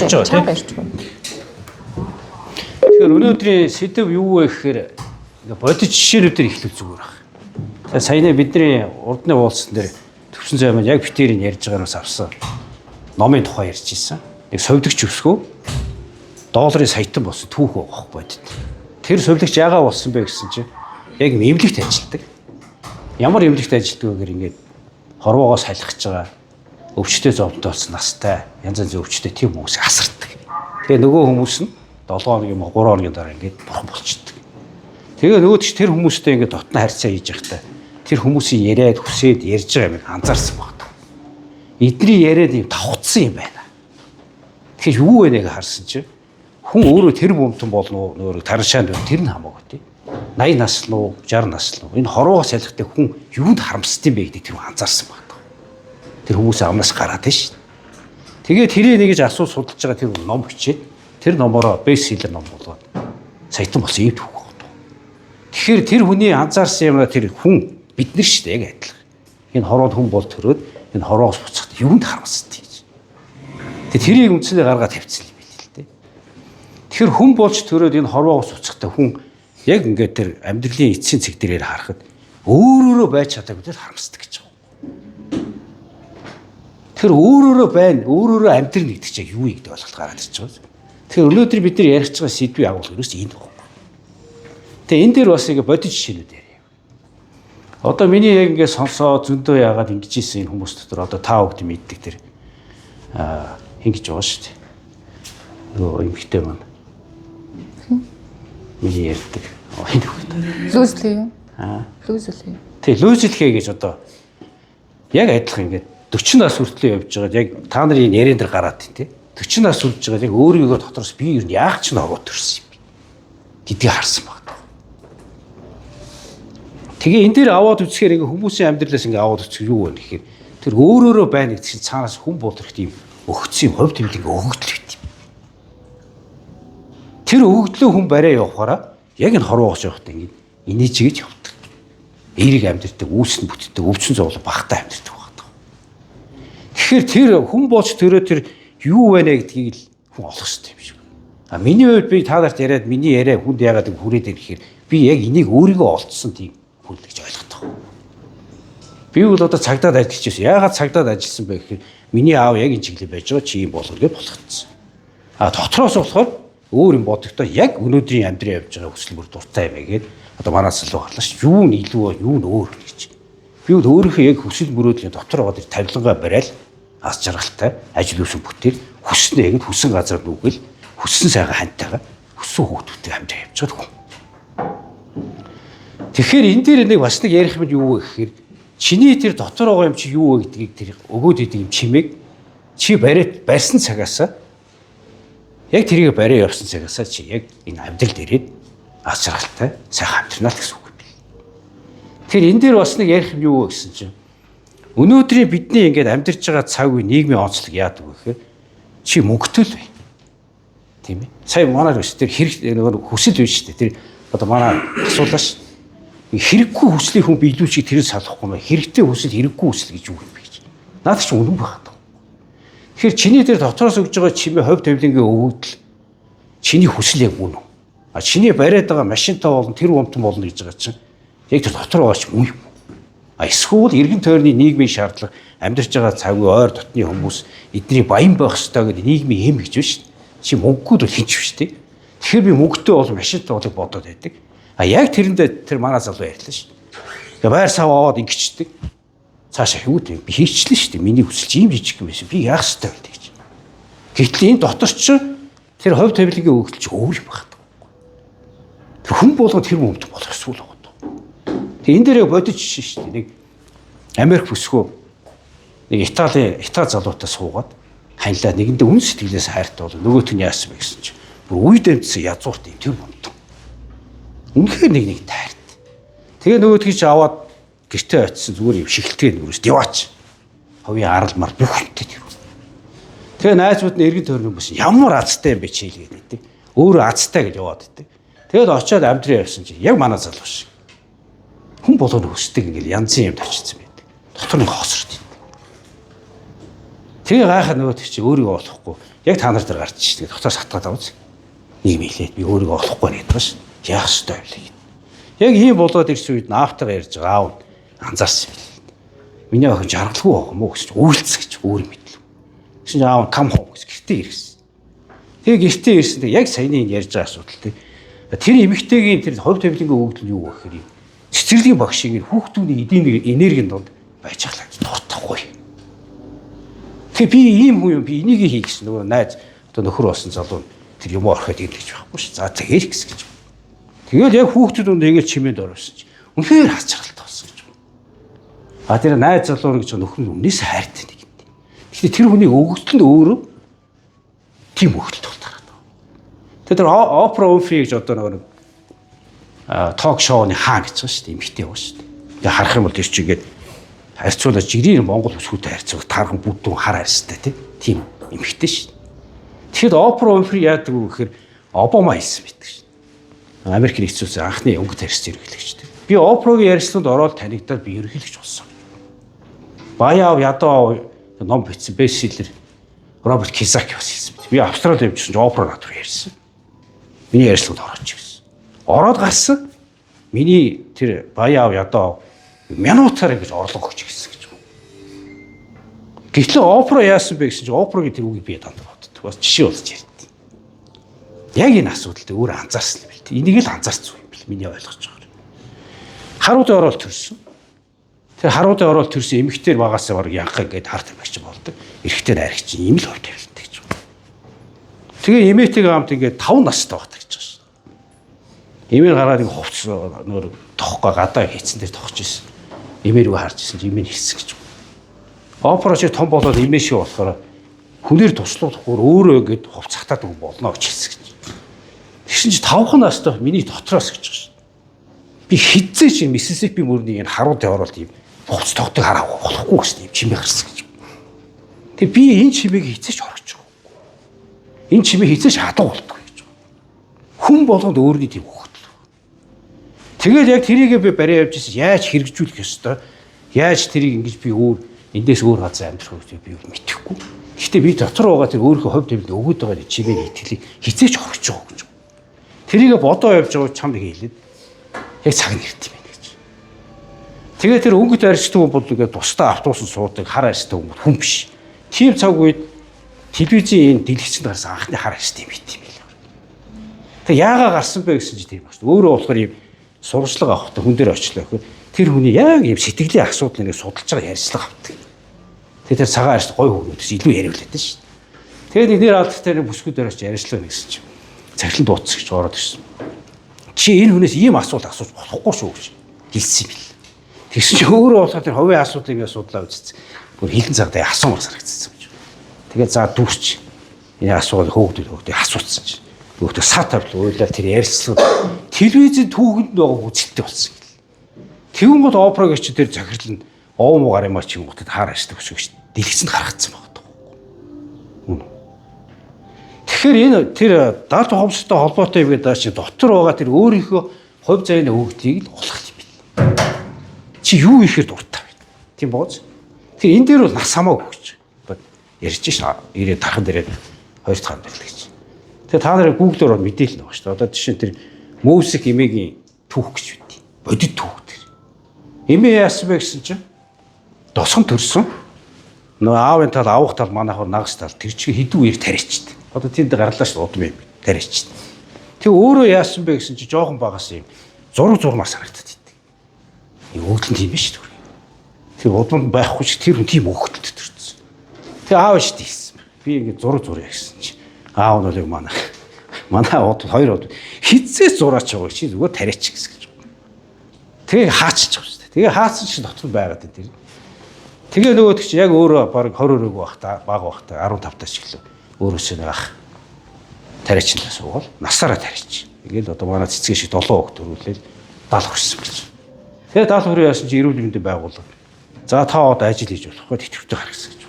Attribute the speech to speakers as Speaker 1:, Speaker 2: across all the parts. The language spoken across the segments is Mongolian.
Speaker 1: барьж байгаа тийм. Тэгэхээр өнөөдрийн сэдв юу вэ гэхээр бодит жишээнүүдээр эхлэх зүгээр байна. Саяны бидний урдны уулзсан дээр төвсөн займанд яг битэрийн ярьж байгаараас авсан номын тухай ярьж ирсэн. Нэг совдогч өсгөө долларын саятан болсон түүх байгаа бодит. Тэр совдогч яагаад болсон бэ гэсэн чинь яг эмнэлэгт ажилладаг. Ямар эмнэлэгт ажилладаг вэ гэхээр ингээд хорвоогоо салхиж байгаа өвчтөе зовдтой болсон настай янз янзын өвчтөе тийм хүмүүсийг асардаг. Тэгээ нөгөө хүмүүс нь 7 хоногийн 3 хоногийн дараа ингээд бурхан болчихдог. Тэгээ нөгөөд ч тэр хүмүүстэй ингээд дотны харьцаа хийж байхдаа тэр хүмүүсийн яриад хүсээд ярьж байгаа юм анзаарсан байна. Эдний яриад юм давхцсан юм байна. Тэгэхээр юу вэ нэг харсан чинь хүн өөрөө тэр бомтон болно уу нөгөө тараншаанд байна тэр нь хамаагүй тийм. 80 нас л уу 60 нас л уу энэ хорвоо салхитай хүн юунд харамсд юм бэ гэдэг тэр анзаарсан байна. Тэр хүмүүсээ амнаас гараад тийм шүү. Тэгээ тэрийг нэгж асуу судалж байгаа тэр ном бичээд тэр номороо бестселлер ном болоод саятан болсон юм түүх байна. Тэгэхээр тэр хүний анзаарсан юм тэр хүн бид нар шүү дээ яг адилхан. Энэ хорвоод хүн бол төрөөд энэ хорвоос буцахад юунд харамсд гэж. Тэгээ тэрийг үндсэндээ гаргаад тавьчихсан юм байл л дээ. Тэгэхээр хүн болж төрөөд энэ хорвоос буцахтаа хүн яг ингээд тэр амьдралын эцсийн цэг дээрээр харахад өөрөөрөө байж чадаагүй л харамсдаг гэж байна. Тэр өөрөөрөө байна, өөрөөрөө амьдрал нэгдэж чаг юу гэдэг ойлголт гараад ирж байгаа. Тэгэхээр өнөөдөр бид нар ярих байгаа сэдвийн агуулга ерөөс энэ байна. Тэгээ энэ дээр бас ингэ бодит жишээнүүд ярив. Одоо миний яг ингэ сонсоо зөндөө яагаад ингэж ийсэн энэ хүмүүс дотор одоо та бүгд мэддэг тэр ингэж байгаа шүү дээ. Нөгөө эмхтэй маань. Миний ярьдаг. Энэ бүгд.
Speaker 2: Лүүслээ юу? Лүүслээ.
Speaker 1: Тэгээ лүүслэхээ гэж одоо яг адилхан ингэ 40 нас хүртлээр явж байгаад яг та нарын яриан дээр гараад тийм 40 нас хүрж байгаа яг өөрийгөө дотроос би юу яах ч ногоод төрсөн юм гэдгийг харсан байна. Тэгээ энэ дээр аваад үзэхээр ингээ хүмүүсийн амьдралаас ингээ аваад үзэх юу вэ гэхээр тэр өөрөөрөө байна гэдэг чинь цаанаас хүн болрох тийм өгцсөн хувь тэмдэг ингээ өгөгдөл байт юм. Тэр өгөгдлөө хүн барай явахаараа яг энэ хорвоогоос явахдаа ингээ инээжгэж явдаг. Эерэг амьдрдаг, үүсэнд бүтдэг, өвчин зовлон багтаа амьдрдаг. Тэгэхээр тэр хүн болж төрөө тэр юу байна гэдгийг л хүн олох хэрэгтэй юм шиг. Миний хувьд би та нарт яриад миний яриа хүнд яагаад хүрээд ирэх гэхээр би яг энийг өөрийгөө олцсон тийм хүн л гэж ойлгодог. Би бол одоо цагдаад ажиллаж байсан. Яагаад цагдаад ажилласан бэ гэхээр миний аав яг энэ чиглэл байж байгаа чи юм болгох гэж болгоцсон. Дотроос болохоор өөр юм бодохдоо яг өнөөдрийн амьдрын явж байгаа хүсэл мөр дуртай юм гээд одоо манаас л гарлаа ш. Юу нь илүү юу нь өөр гэж. Би бол өөрийнхөө яг хүсэл мөрөөдлийн дотор байгаа тавилангаа барайл аз жаргалтай ажил үсэн бүтээл хүснээ яг хүсэн газар нүгэл хүссэн сайхан хантайгаа хүссэн хүүхдүүдтэй хамт явж байгаа хүн. Тэгэхээр энэ дээр нэг бас нэг ярих юм юу вэ гэхээр чиний тэр дотор байгаа юм чи юу вэ гэдгийг тэр өгөөд идэг юм чимээг чи барьсан цагаас яг тэрийг бариа явсан цагаас чи яг энэ амьдрал дээрээ аз жаргалтай сайхан амьдрнаа гэсэн үг юм. Тэгэхээр энэ дээр бас нэг ярих юм юу вэ гэсэн чинь өнөөдрийн бидний ингээд амьдарч байгаа цаг үе нийгмийн онцлог яадаг вэ гэхээр чи мөнгөтэй л бай. Тийм ээ. Сая манайд өс тэр хэрэг хүсэл биш шүү дээ. Тэр одоо манай асуулаа ш. Хэрэггүй хүслийг хүн биелүүлчих тэрийг салахгүй мэ. Хэрэгтэй хүсэл хэрэггүй хүсэл гэж юу юм бэ гэж. Наад чи үнэн байх таа. Тэгэхээр чиний тэр дотроос өгж байгаа чимээ хувь тавилангийн өгөгдөл чиний хүсэл яг үнэн. Чиний бариад байгаа машинтай болон тэр умтан болно гэж байгаа чинь яг тэр дотор байгаа ч үн юм. Эсвэл эргэн тойрны нийгмийн шаардлага амьдарч байгаа цаг үе ойр дотны хүмүүс эдний баян байх ёстой гэдэг нийгмийн эм гэж байна шүү дээ. Чи мөнгөгүй бол хинч биш тий. Тэгэхээр би мөнгөтэй бол машинтай болыг бодоод байдаг. Яг тэрэндээ тэр манай залуу ярьлаа шүү дээ. Байр сав аваад ингэчдэг. Цаашаа юу вэ? Би хийчлээ шүү дээ. Миний хүсэлж ийм жижиг юм байсан. Би яах ёстой вэ гэж. Гэтэл энэ дотор ч тэр хувь тавилангийн өгөгдөл чи өөр юм байна. Тэр хүн болгоод тэр өмд болох эсвэл байгаа. Тэгээ энэ дээр бодож шин шүү дээ. Нэг Америк бүсгүй нэг Итали залуутай суугаад ханилаа нэгэндээ үн сэтгэлээс хайртай бол нөгөөт нь яасан бэ гэсэн чинь бүр үе дэмжсэн язгуурт юм тэр бомт. Үнэхээр нэг тайрт. Тэгээ нөгөөт чи аваад гэртээ очисон зүгээр юм шихэлтгээ нүрээс яваач. Ховын арал мар бүх хүнтэй тэр. Тэгээ найзууд нь эргэн тойрны хүмүүс ямар азтай юм бэ чи хэлгээд байдаг. Өөрөө азтай гэж яваад байдаг. Тэгээд очиод амьдрын явсан чи яг манай залуу шиг. Хүн болгоно хүсдэг ингээл янзын юмд очсон байдаг. Дотор нь хоосорд. Тэгээ гайхаа нөгөөт чи өөрийгөө олохгүй Яг та нар дээр гарч ич. Тэгээд дотоос хатгаад аваз. Нэг мэлээд би өөрийгөө олохгүй нэгдэг ш. Яах ёстой вэ гэдэг. Яг ийм болоод ирсэн үед наавтайгаа ярьж байгаа аав анзаарсан юм. Миний охин жаргалгүй байгаа юм уу гэж үйлцэх гэж өөр мэдлээ. Тэгсэн чинь аав кам хоо гэж гэртээ ирсэн. Тэгээ гэртээ ирсэн яг саяны ярьж байгаа асуудал тий. Тэр эмэгтэйгийн тэр хувь тавилангийн өгөгдөл нь юу вэ гэхээр цэцэрлэгийн багшийн хүүхдүүний эдийн энергийн донд байж байгаа л дуртахгүй. Тэгээ би ийм хүн юм би энийг хий гэсэн нөгөө найз одоо нөхөр болсон залуу тэр юм ороход ингэж байхгүй ш. За тэгээд гэсэн гэж. Тэгэл яг хүүхдүүд донд ингэж чимээнд орсон чи үнэхээр хацралтай болсон гэж. А тэр найз залуу гэж нөхөр нь өмнөөс хайртай нэг юм. Гэхдээ тэр хүний өгөгдөл нь өөрөө тийм өгөгдөл болдог. Тэр Опра Winfrey гэж одоо нэг ток шоуны хаан гэж байна шүү дээ. Эмэгтэй байгаа шүү дээ. Тэгээ харах юм бол тэр чигээд харьцуулаад жирийн Монгол өсгөөтэй харьцуулах тархан бүдүүн хар харьцтай тийм эмэгтэй шүү. Тэгэхэд Опра Winfrey яадаг вэ гэхээр Обама хэлсэн байдаг шүү. Америк нэгдсэн улсын анхны өнгөт харьцсан ерөнхийлөгчтэй. Би Опрогийн ярилцлаганд ороод танигдаад би ерөнхийлөгч болсон. Баяа ядуу ном бичсэн бестселлер Роберт Кийосаки бас хэлсэн. Би Австралид явжсэн чинь Опра над руу ярьсан. Миний ярилцлаганд орооч гэсэн. Ороод гарсан. Миний тэр баяа ядуу минутаар ингэж орлого өгч гэсэн гэж. Гэтэл Опра яасан бэ гэсэн чинь Опрогийн тэр үгийг би дандаа боддог. Бас жишээ болж ярьд. Яг энэ асуудалд өөр анзаарсан юм бэл. Энийг л анзаарсан юм бэл. Миний ойлгож байгаа. Харуудын ороод төрсөн. Тэр харуудын ороод төрсөн эмэгтэй багасаа баг янхаа гээд харт багч болдог. Эрэхтэй найрагч ийм л хувь тавилантай гэж. Тэгээ эмээтэйгээ хамт ингээд 5 настай багтаа гэж байгаа шүү. Эмээр гараад ингээд хувцс нөр тоххой гадаа хийцэн дээр тохож ирсэн. Эмээр рүү харж ирсэн чи эмээ хэлсэн гэж. Опера чи том болоод эмээ шиг болохоор хүнээр туслуулахгүй өөрөө ингээд хувц хатаад өгөх болно гэж хэлсэн гэж. Тэгсэн чи 5 настай миний дотроос гэж байгаа шүү. Би хизээ чи Миссисипи мөрний энэ харуудын оролт юм хувц тогтог хараагүй болохгүй гэсэн юм чимээ гарсан гэж. Тэг би энэ чимээг хизээч орохч байгаа. Энэ чимээ хизээч хадуу болтгоо гэж. Хүн болгонд өөрний тийм хөвгөл. Тэгэл яг тэрийгээ би барай явж ирсэн яаж хэрэгжүүлэх ёстой. Яаж тэрийг ингэж би өөр эндээс өөр газар амьдрах вэ би мэдэхгүй. Гэхдээ би дотор байгаа тэр өөрийнхөө хувь тавилт өгөөд байгаа чимээ итгэлийг хизээч орохч байгаа гэж. Тэрийгээ бодоо явж байгаа чамд хэлээд яг цаг нэрт юм байна гэж. Тэгээ тэр өнгөт арьстай хүн бол ингээд тусдаа автобусанд суудаг хар арьстай хүн биш. Тийм цаг үед телевизийн энэ дэлгэцэнд гарсан анхны хар арьстай юм байт юм байна. Тэг яагаа гарсан бэ гэсэн чи тийм байна. Өөрөө болохоор юм сурчлага авахтай хүн дээр очлоо гэхээр тэр хүний яг юм сэтгэлийн асуудлыг нэг судалж байгаа ярьцлага авдаг. Тэгээ тэр цагаан арьс гой хөвгүүдээс илүү яриулдаг шүү. Тэгээд нэр алдартай нэг бүсгүүдээр очиж ярьцлага нэгсэн чинь цахилан дууцсан гэж ороод ирсэн. Чи энэ хүнээс ийм асуулт асууж болохгүй шүү гэж хэлсэн юм бил. Тэгсэн чи өөрөө болохоор тэр ховын асуудлыг асуудлаа үзсэн. Бүр хилэн цагтаа асуумар санагдсан гэж. Тэгээд за дүүрч энэ асуулт хөөгдөд асууцсан чи. Өөртөө сав тавил уйлал тэр ярилцлага телевизийн түүхэнд байгаа үзэлтэй болсон. Тэгүн гол Опрогийн чи тэр захирал нь оомоо гарамаа чи гутад хаар ашдаг өсгөж дэлгэцэнд гаргацсан байна. Тэгэхээр энэ тэр даалт ховстой холбоотой юм гэдэг чи дотор байгаа тэр өөрийнхөө хувь заяаны өгдгийг л улах юм байна. Чи юу ихээр дуртай байна. Тийм бооз. Тэгэхээр энэ дээр бол нас хамаагүй гэж ярьж шээ. Ирээ тархан дээр 2 дахь хам дээр л гэж. Тэгээ та нарыг Google-оор мэдээлэл байгаа шүү дээ. Одоо жишээ нь тэр Мөүсик эмээгийн түүх гэж үгүй. Бодит түүх тэр. Эмээ яасан бэ гэсэн чинь досгон төрсөн. Нөө аавын тал авах тал манайхаар нагас тал тэр чинь хэдэн үеэр тариачд. Одоо тэнд гарлаа шүү удам юм тариачд. Тэг өөрөө яасан бэ гэсэн чинь жоохон багаас юм зурмаар санагдаад идэв. Өгдөл нь тийм биш шүү. Тэр удамд байхгүй ч тэр хүн тийм өгдөлт төрсөн. Тэг аав шүү дээ. Би ингэ зураг гэсэн чинь аав нь бол манай удал 2 удал хизээс зураач байгаа чи зүгээр тариач гэсэн гэж. Тэгээ хаачиж байгаа шүү дээ. Тэгээ хаацсан чинь дотор байгаад дээ. Тэгээ нөгөөд чи яг өөрөө баг 20 өрөөг байхдаа баг байхдаа 15 таас гэлээ. Өөрөөсөө нэг ах тариачнаас суугаад насаараа тариач. Ингээл одоо манай цэцгээ шиг 7 хог төрүүлээл 70 хүрсэн гэж. Тэгээ 70 хүрээ яасан чи эрүүл мэндийн байгууллага. За та одоо ажил хийж болохгүй тэтгэвтэй гар гэсэн гэж.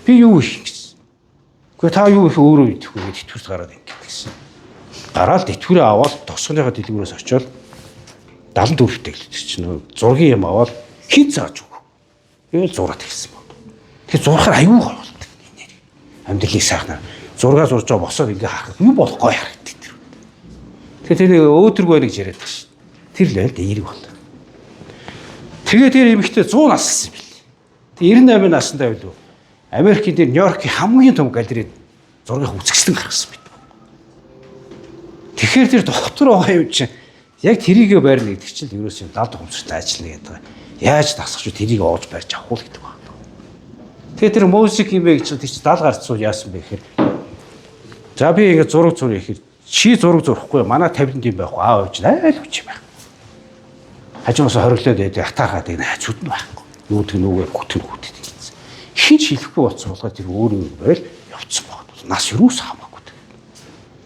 Speaker 1: Би юу их гэсэн. Гэхдээ та юу их өөрөө идэхгүй гэж тэтгэвч гараад ингээд гэсэн. Гараал тэтгэврээ аваад тосгоныхоо дэлгүүрээс очиод 74-тэй гэлж чинь зургийн юм аваад хин зааж өг. Ээл зураад хэлсэн баг. Тэгээ зурхаар аюу гоё болдог. Амьдралыг сайхнаар зураг зурж байгаа босоод ингээ харах юу болох гой харагддаг тэр. Тэгэхээр тэр нэг өөдрөг байх гэж яриад байгаа шин. Тэр л байл эерэг бол. Тэгээ тэр эмэгтэй 100 наслсан юм бил. Тэг 98 настай байлгүй. Америкийн тэр Нью-Йоркийн хамгийн том галерейд зургийг үзэсгэлэн гаргасан байт. Тэгэхээр тэр доктор байгаа юм чинь яг тэрийгэ байрна гэдэг чинь ерөөс юм далд хумцтай ажиллана гэдэг байгаа. Яаж тасах ч тэрийг оож барьж авах уу гэдэг байна. Тэгээ тэр музик юм бэ гэж тэр чинь 70 гарцуу яасан бэ гэхээр за би ингэ зураг зуръя гэхээр чи зураг зурахгүй манай 50 юм байхгүй аав ээж айл хүч юм байх. Хажуунаас хориглоод байдаг атаархаад энэ хажууд нь байхгүй. Нүүдг нүгээр гүтгэн гүтдэг гэсэн. Хин ч хэлэхгүй болсон болгоо тэр өөрөө байл явцсан байна. Нас юус хамаагүй.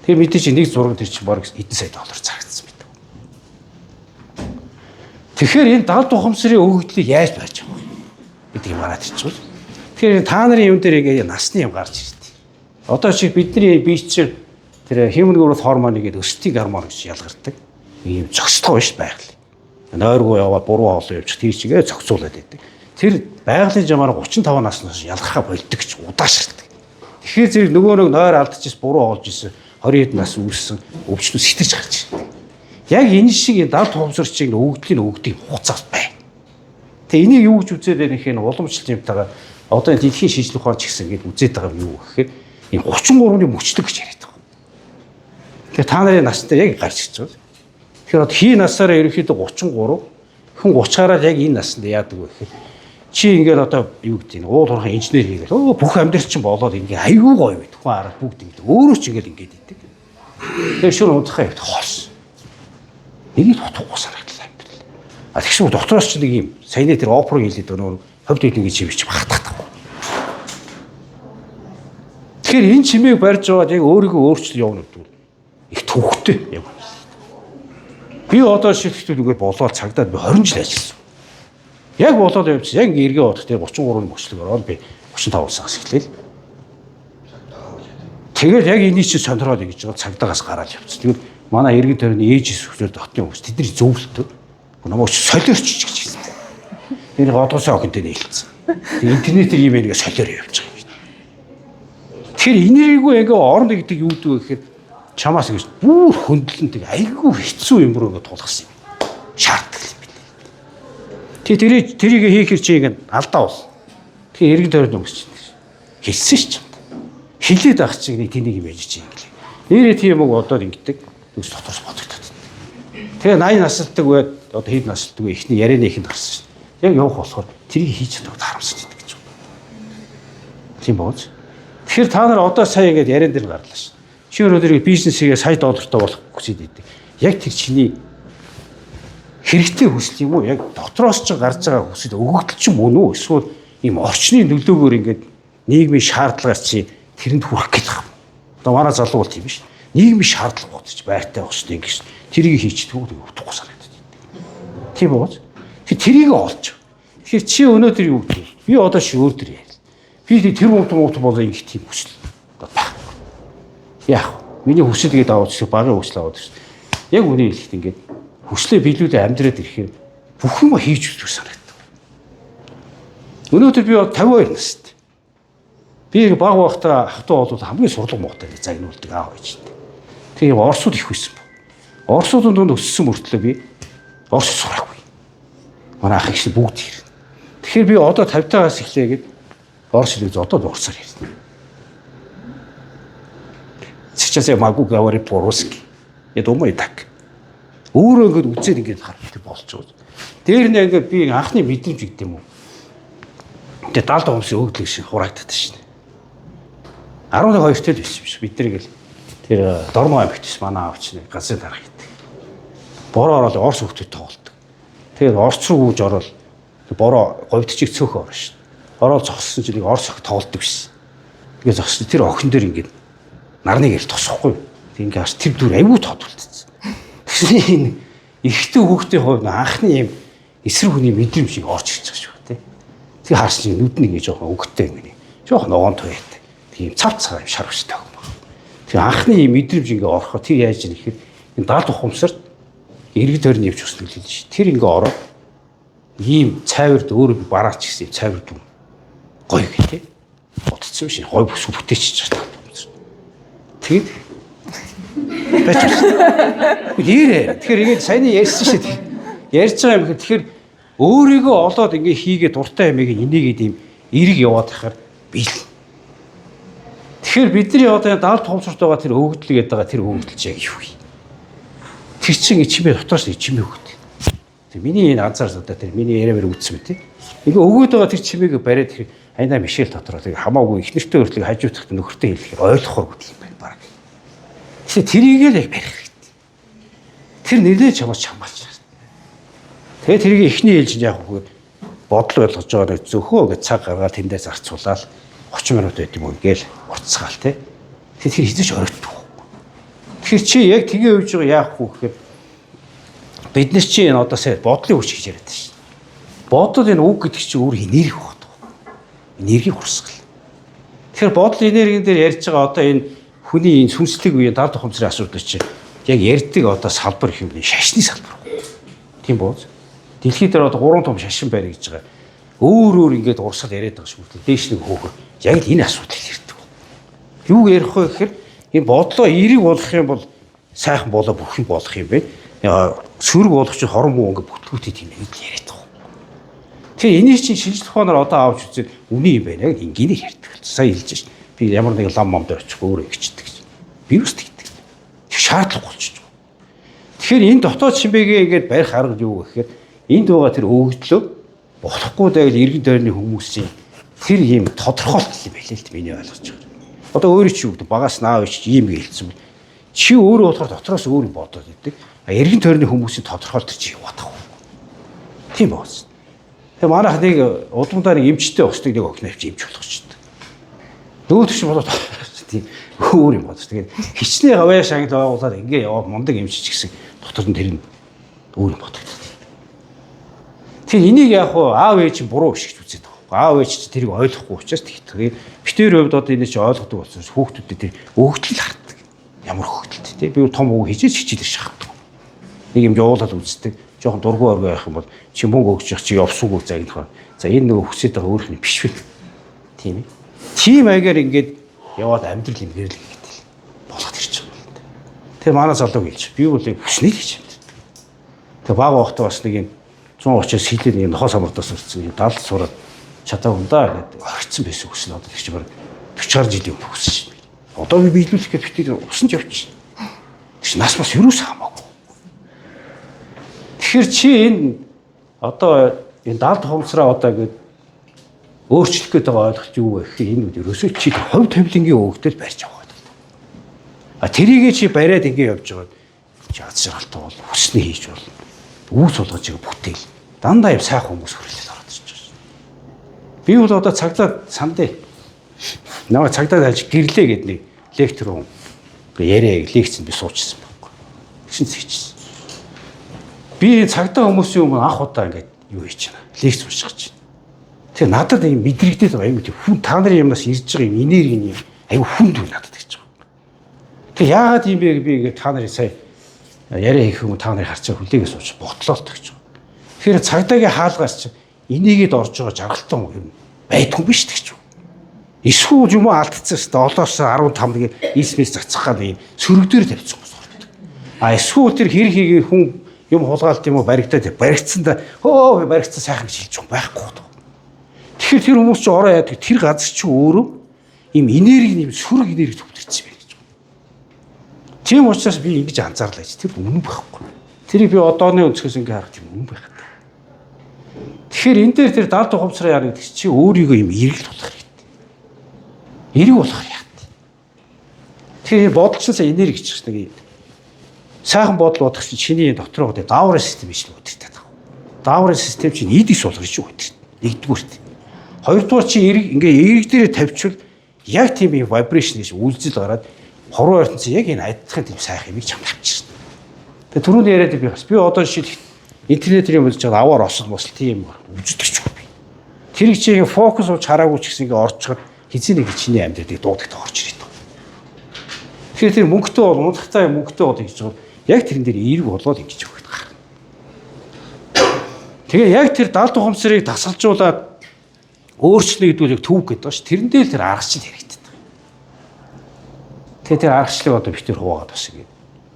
Speaker 1: Тэр мэдээж нэг зураг тэр чинь бараг хэдэн сая доллар зарагдсан мэт. Тэгэхээр энэ далд ухамсарын өгөгдлийг яаж барьж байгаа вэ гэдгийг мараад ирчихвэл. Тэгэхээр та нарын юм дээр ингээ насны юм гарч ирдэг. Одоо чи бидний бие чинь тэр human growth hormone гэдэг өсөлтийн гормон гэж ялгардаг. Ийм зөксөлтөө биш байгаль. Нойргоо яваад буруу хоолой явчих тэр чигээ зөксүүлээд байдаг. Тэр байгалийн жамаар 35 наснаас ялгархаа болдог гэж удаашрдаг. Тэгэхээр зэрэг нөгөө нэг нойр алдчихс буруу олж исэн 20 хэд нас үүссэн өвчлөө сэтэрч гарч ирдэг. Яг энэ шиг далд ухамсар чиг өгөгдлийн өгдөг хугацаас бай. Тэгээ энийг юу гэж үзээд байх юм уламжлалт юмтайгаа одоо дэлхийн шинжлэх ухаан ч гэсэн ингэж үзээд байгаа юм юу гэхээр энэ 33-ны мөчлөг гэж яриад байгаа. Тэгээ та нарын настай яг гарч ирж байгаа. Тэгэхээр одоо хий насаараа ерөнхийдөө 33 хүн 30-аараа яг энэ наснд яадаг вэ гэхээр чи ингээд одоо юу гэдэг нь уул уурхай инженер хийгээл бүх амьдрал чинь болоод ингээ аюу гоё байд. Хүн арга бүгд ингээ өөрөө ч ингээд идэг. Тэгээ шүр унтахаа явд хоос. Нэг л утгагүй санагдлаа амьдрал. А тэгшүү доктороос ч нэг юм саяны тэр оперыг хэлээд нөгөө ховд үйд ингээ чимэж багтдаг. Тэгэхээр энэ чимээг барьж аваад яг өөрийгөө өөрчлөл явуулна гэдэг их төвхтэй юм. Би одоо шилжүүлэх үгээр болоод цагдаад би 20 жил ажилласан. Яг болоод явчих. Яг эргээ бодох тэр 33-ны мөчлөг ороод би 35 саас эхлэв. Тэгээд яг энийг чи сонирхоод ингэж байгаа цагдаагаас гараад явчихсан. Тэгвэл манай эргэн тойрны ээжис хүчээр дотны хүмүүс тэдний зөвлөлтөө намайг солиорч гэж хэлсэн. Энийг одоосоо охинтой нээлтсэн. Тэгээд интернетээр юм нэгэ солиор явж байгаа юм. Тэгэхээр энэрийгөө ингээ орно гэдэг юу дүү гэхээр чамаас ингэж бүр хөндлөнтэй айгүй хэцүү юм руу ингээ тулгасан юм. Шаардлагатай. Тэгээ тэрийг хийхэр чи ингэ алдаа бол. Тэгээ эргэн тойрны хүмүүс чинь хэлсэн ш чинь. Хилээд ах чиг нэг тэнийг юм яж чинь инглээ. Нэрээ тийм үг одоод ингэдэг. Төгс дотоос бодогдоод. Тэгээ 80 настай байд одоо хэд настай вэ ихний ярианы ихэнд гарсан ш. Яг явах болохоор тэрийг хийж чаддаг харамсаж идэг гэж байна. Тийм бооч. Тэгэхээр та нар одоо сая ингэж яриан дээр гарлаа ш. Чи өөрөөр бизнесийгээ сая доллартай болох хүсэж идэг. Яг тэр чиний хэрэгтэй хүсэл юм уу? Яг дотроос ч гарч байгаа хүсэл өгөгдөл ч мөн үү? Эсвэл ийм орчны нөлөөгөөр ингээд нийгмийн шаардлагаар чи тэрэнд хүрэх гэж байгаа. Одоо манай залуу бол тийм биш. Нийгмийн шаардлага бодож байртай байх шүү дээ ингэж. Тэрийг хийчихдэг утгагүй санагдаад байна. Тийм үү? Тэрийг олж. Тэгэхээр чи өнөөдөр юу гэдэг вэ? Би одоо чи өөр төр яа. Би тэр муутай болоо ингэх тийм хүсэл. Яах вэ? Миний хүсэл гээд аваад чи багын хүсэл аваад шүү. Яг үнийг хэлэхэд ингээд хүслээ биелүүлээ амьдраад ирэхээр бүх юм хийж үзэх санагдав. Өнөөдөр би 52 настай. Би баг багтаа ахтуу бол хамгийн сурлаг муутай загнуулдаг аав ээжтэй. Тэгээ Оросууд их байсан баг. Оросуудын дунд өссөн мөртлөө би Орос сураагүй. Манай ах их бүгд ирнэ. Тэгэхээр би одоо 50-таагаас эхлэегээд Орос хэлийг одоо дуурсаар ярьна. Сейчас я могу говорить по-русски. Я думаю так. Өөрөө ингэж үзээд ингэж харах болж байгаа. Дээр нь ингээд би анхны мэдрэмж гэдэг юм уу. Тэгээ далд хүмүүсийн өгдлөг шиг хураагдаад шин. 11-2 тэл биш биш. Бид нар ингээл тэр Дорноо аймагтс манай аавч нэг газар дарга хийдэг. Бороо ороод Орос хөлтөд тоглолдог. Тэгээд Орос руу гүйж ороод бороо говьд чиг цөөхө орно шин. Ороод зогссон чинь нэг Орос охид тоглолдог биш. Тэгээ зогссон тэр охин дээр ингээд нарны гэр тосохгүй. Тэг ингээд аж тэр дүр аюу тодулцсан. Тэгсэн ихтэй хүүхдийн хувьд анхны юм эсрэг хүний мэдрэмж шиг орж ирж байгаа шүү дээ. Тэг харсан чинь нүд нэг жоохон өнгөтэй юм гинэ. Жоохон ногоон туйтай. Тийм цав цаа юм шарвчтай юм байна. Тэг анхны юм мэдрэмж ингээ орохоо тэр яаж ийм ихээр энэ далд ухамсарт эргэж тойрны явж өснө л ш. Тэр ингээ ороод ийм цайвард өөрөө бараач гэсэн цайвард гоё гэх тээ. Бодцсон биш. Гой бүс бүтээчих чад. тэгээд бачаа. Тэгэхээр ингээд сайн ярьсан шүү дээ. Ярьж байгаа юм тэгэхээр өөрийгөө олоод ингээ хийгээд дуртай юмыг энийгээд юм эрг яваад тахаар бил. Тэгэхээр бидний одоо даалт томцорт байгаа тэр өгөгдөл гэдэг байгаа тэр өгөгдөл яг юу вэ? Тэр чинь ичмээ дотоос ичмээ өгдөг. Тэг миний энэ анзаарс одоо тэр миний яриамаар үтсэн мэт. Ингээ өгөөд байгаа тэр чимээг бариад тэр айна Мишель дотроо тэг хамаагүй их нэртэй хүртэл хажуудахт нөхөртэй хэлэхээр ойлгохгүй юм байна баг. Тэгэхээр тэрийг л яг барих хэрэгтэй. Тэр нэлээд чамаас хамгаалж байна. Тэгээ тэрийг эхний ээлж нь яг үгүй бодол ойлгож байгаа зөвхөө гэж цаг гаргаад тэндээ зарцуулаад 30 минут байт юм уу гээл уртцгаал тий. Тэр хизэж оройтгүй. Тэгэхээр чи яг тгээ үйж байгаа яах вэ гэхээр бид нар чи энэ одоо сая бодлын хүч гэж яриад байна шүү. Бодол энэ үг гэдэг чинь өөр энерги багт. Энерги хурсгал. Тэгэхээр бодол энергийн дээр ярьж байгаа одоо энэ хүний энэ сүнслэг үеийн дард ухамсарын асуудал чинь яг ярьдаг одоо салбар их юм шашны салбар. Тийм бооз. Дэлхийд дээр одоо 3 том шашин байна гэж байгаа. Өөр ингээд урсгал яриад байгаа шүү дээ. Дээш нэг хөөхөр. Яг л энэ асуудал ярьдаг. Юу ярих вэ гэхээр энэ бодлоо эерэг болгох юм бол сайхан болоо бүх юм болох юм бэ. Сөрөг болгох чинь хорон муу ингээд бүтлгүүтэй тийм нэг л яриад байгаа. Тэгэхээр энийг чинь шинжлэх ухаанаар одоо авч үзээд үний юм байна. Яг энгийнээр ярьдаг. Сая хэлж шээ. Би ямар нэг лам мам дээр очих өөрөө ихчдэг гэж. Вирус тэгдэг. Шаардлага болчих. Тэгэхээр энэ дотоод чимээгээ ингээд барих арга юу гэхээр энд байгаа тэр өгөгдлөө болохгүй байвал иргэн тойрны хүмүүсийн тэр ийм тодорхойлт юм байлээ л миний ойлгож байгаа. Одоо өөрөө чи юу гэдэг багаас наав ич ийм хэлсэн бол чи өөрөө болохоор дотроос өөр юм бодоод идэг. Иргэн тойрны хүмүүсийн тодорхойлт чи яваад байгаа. Тийм боос. Тэгээ манайх нэг удамдаа нэг эмчтэй өсдөг нэг огнавч эмч болгочтой. Нөгөөт чи болоод тийм өөр юм бодож. Тэгээд хичнээн аваа шангал байгуулаад ингээ яваа мундаг эмч ч гэсэн дотор нь тэр нь өөр юм бодогдсон. Тэгэхээр энийг яг аав ээж буруу биш гэж үзээд байгаа. Аав ээж чи тэрийг ойлгохгүй учраас тэгээд битээр хувьд одоо энэ чи ойлгодог болсон хүүхдүүдэд тэр өгөгдөл харддаг. Ямар өгөгдөлт тий би том үг хийж хичээлэр шахдаг. Нэг юм жуулаад үздэг. Жохон дургүй оргоо явах юм бол чи мөнгө өгч явах чи явсангүй загнах. За энэ нөгөө хүсэж байгаа өөрх нь биш вэ? Тийм ээ. Тийм аягаар ингээд яваад амьдрал юм гэрэл гэдэг л болгоод ирж байгаа юм. Тэгээ манай залууг хэлж би бол хүснээ л хийж юм. Тэгээ баг ухтаа бас нэг юм 130-аас хилээд нэг нохоо самардаас өрцсөн юм 70 сураад чадаагүй да гэдэг орцсон байсан хүснэ одоо их ч баг 40 жилийн өмнө хүсэж байна. Одоо би биелүүлэх гэж битээ усан ч явчих. Тэгш нас бас юус хамаагүй. Тэгэхээр чи энэ одоо энэ даалт хомсроо одоо ингээд өөрчлөх гээд байгаа ойлголт юу вэ гэхээр энэ үү ерөөсөө чи хувь тавилангийн өгөгдөл барьж байгаа гэдэг. А тэрийгээ чи бариад ингээд явж байгаа. Чи аз жаргалтай бол хүснээ хийж бол үүс болгож байгаа бүтээл дандаа юм сайхан хүмүүс хүрлээд ороод ирж байгаа. Би бол одоо цагдаа сандаа наваа цагдаа дайлж гэрлээ гэдэг нэг лектор юм. Яриа лекцэнд би суучсан байхгүй. Тэгшин зэвчсэн. Би цагдаа хүмүүсийн өмнө анх удаа ингээд юу хийж байна. Лекц уншиж байна. Тэгээ надад ийм мэдрэгдээд байгаа юм тийм хүн та нарын юмнаас ирж байгаа юм энерги юм аюу хүнд үе надад гэж байгаа. Тэгээ яагаад юм бэ би ингээд та нарын сая яриа хийх юм та нарыг харж байгаа хүлээгээ сууж бодлоо л гэж байгаа. Тэгэхээр цагдаагийн хаалгаас чи энийгэд орж байгаа жаргалтай юм байдгүй биш гэж байна. Эсвэл юм алдчихсан шүү дээ. Олоос 15 нэг эсмэс зацах гал ийм сөрөгдөр тавьчихсан хүмүүс болдог. А эсвэл тэр хэр хийгээ хүн юм хулгаалт юм уу баригдаад баригдсан да хөө баригдсан сайхан гэж хэлж байгаа байхгүй. Тэгэхээр тэр хүмүүс чи ороо яадаг тэр газар чи өөрөө ийм энерги юм сөрөг энерги төвлөрсөн байх гэж байна. Тийм учраас би ингэж анзаарлаа чи тэр үнэн байхгүй. Тэрийг би одооны өнцгөөс ингэ харах юм үнэн байх. Тэгэхээр энэ дээр тэр даалт ухамсараа яа гэдэг чи өөрийгөө ийм эргэл болох хэрэгтэй. Эрэг болох хэрэгтэй. Тэгэхээр бодлолчнаас энерги гэж нэг сайхан бодол бодох чинь чиний дотроо гэдэг дааврын систем биш л үүрэгтэй таа. Дааврын систем чинь ийдис болгож шүү үүрэгтэй. Нэгдүгüүрт. Хоёрдугаар чи эрэг ингээ эрэг дээр тавьчихвал яг тийм юм вибрашн гэж үйлзэл гараад хорвоо ертөнцийн яг энэ адилхан тийм сайхан юмыг чамд авчихсан. Тэгээ түрүүнд яриад би бас би одоо жишээ интернетээр юм болж байгаа аваар осол мосл тийм үздэг ч үгүй. Тэр чигийн фокус ууч хараагүй ч гэсэн ингээ орчход хизээ нэг чиний амьдралыг дуудагт орж ирээд байна. Тэгэхээр тэр мөнгөтэй бол унтахтай мөнгөтэй бол гэж байгаа. Яг тэрэн дээр эерэг болоод ингэж өгөх гэх. Тэгээ яг тэр даалт ухамсарыг дасгалжуулаад өөрчлөлт гэдгүүл төв гэдэг ба ш. Тэрэн дээр тэр аргачлал хэрэгтэй. Тэгээ тэр аргачлалыг одоо битэр хуваагаад бас ингэ.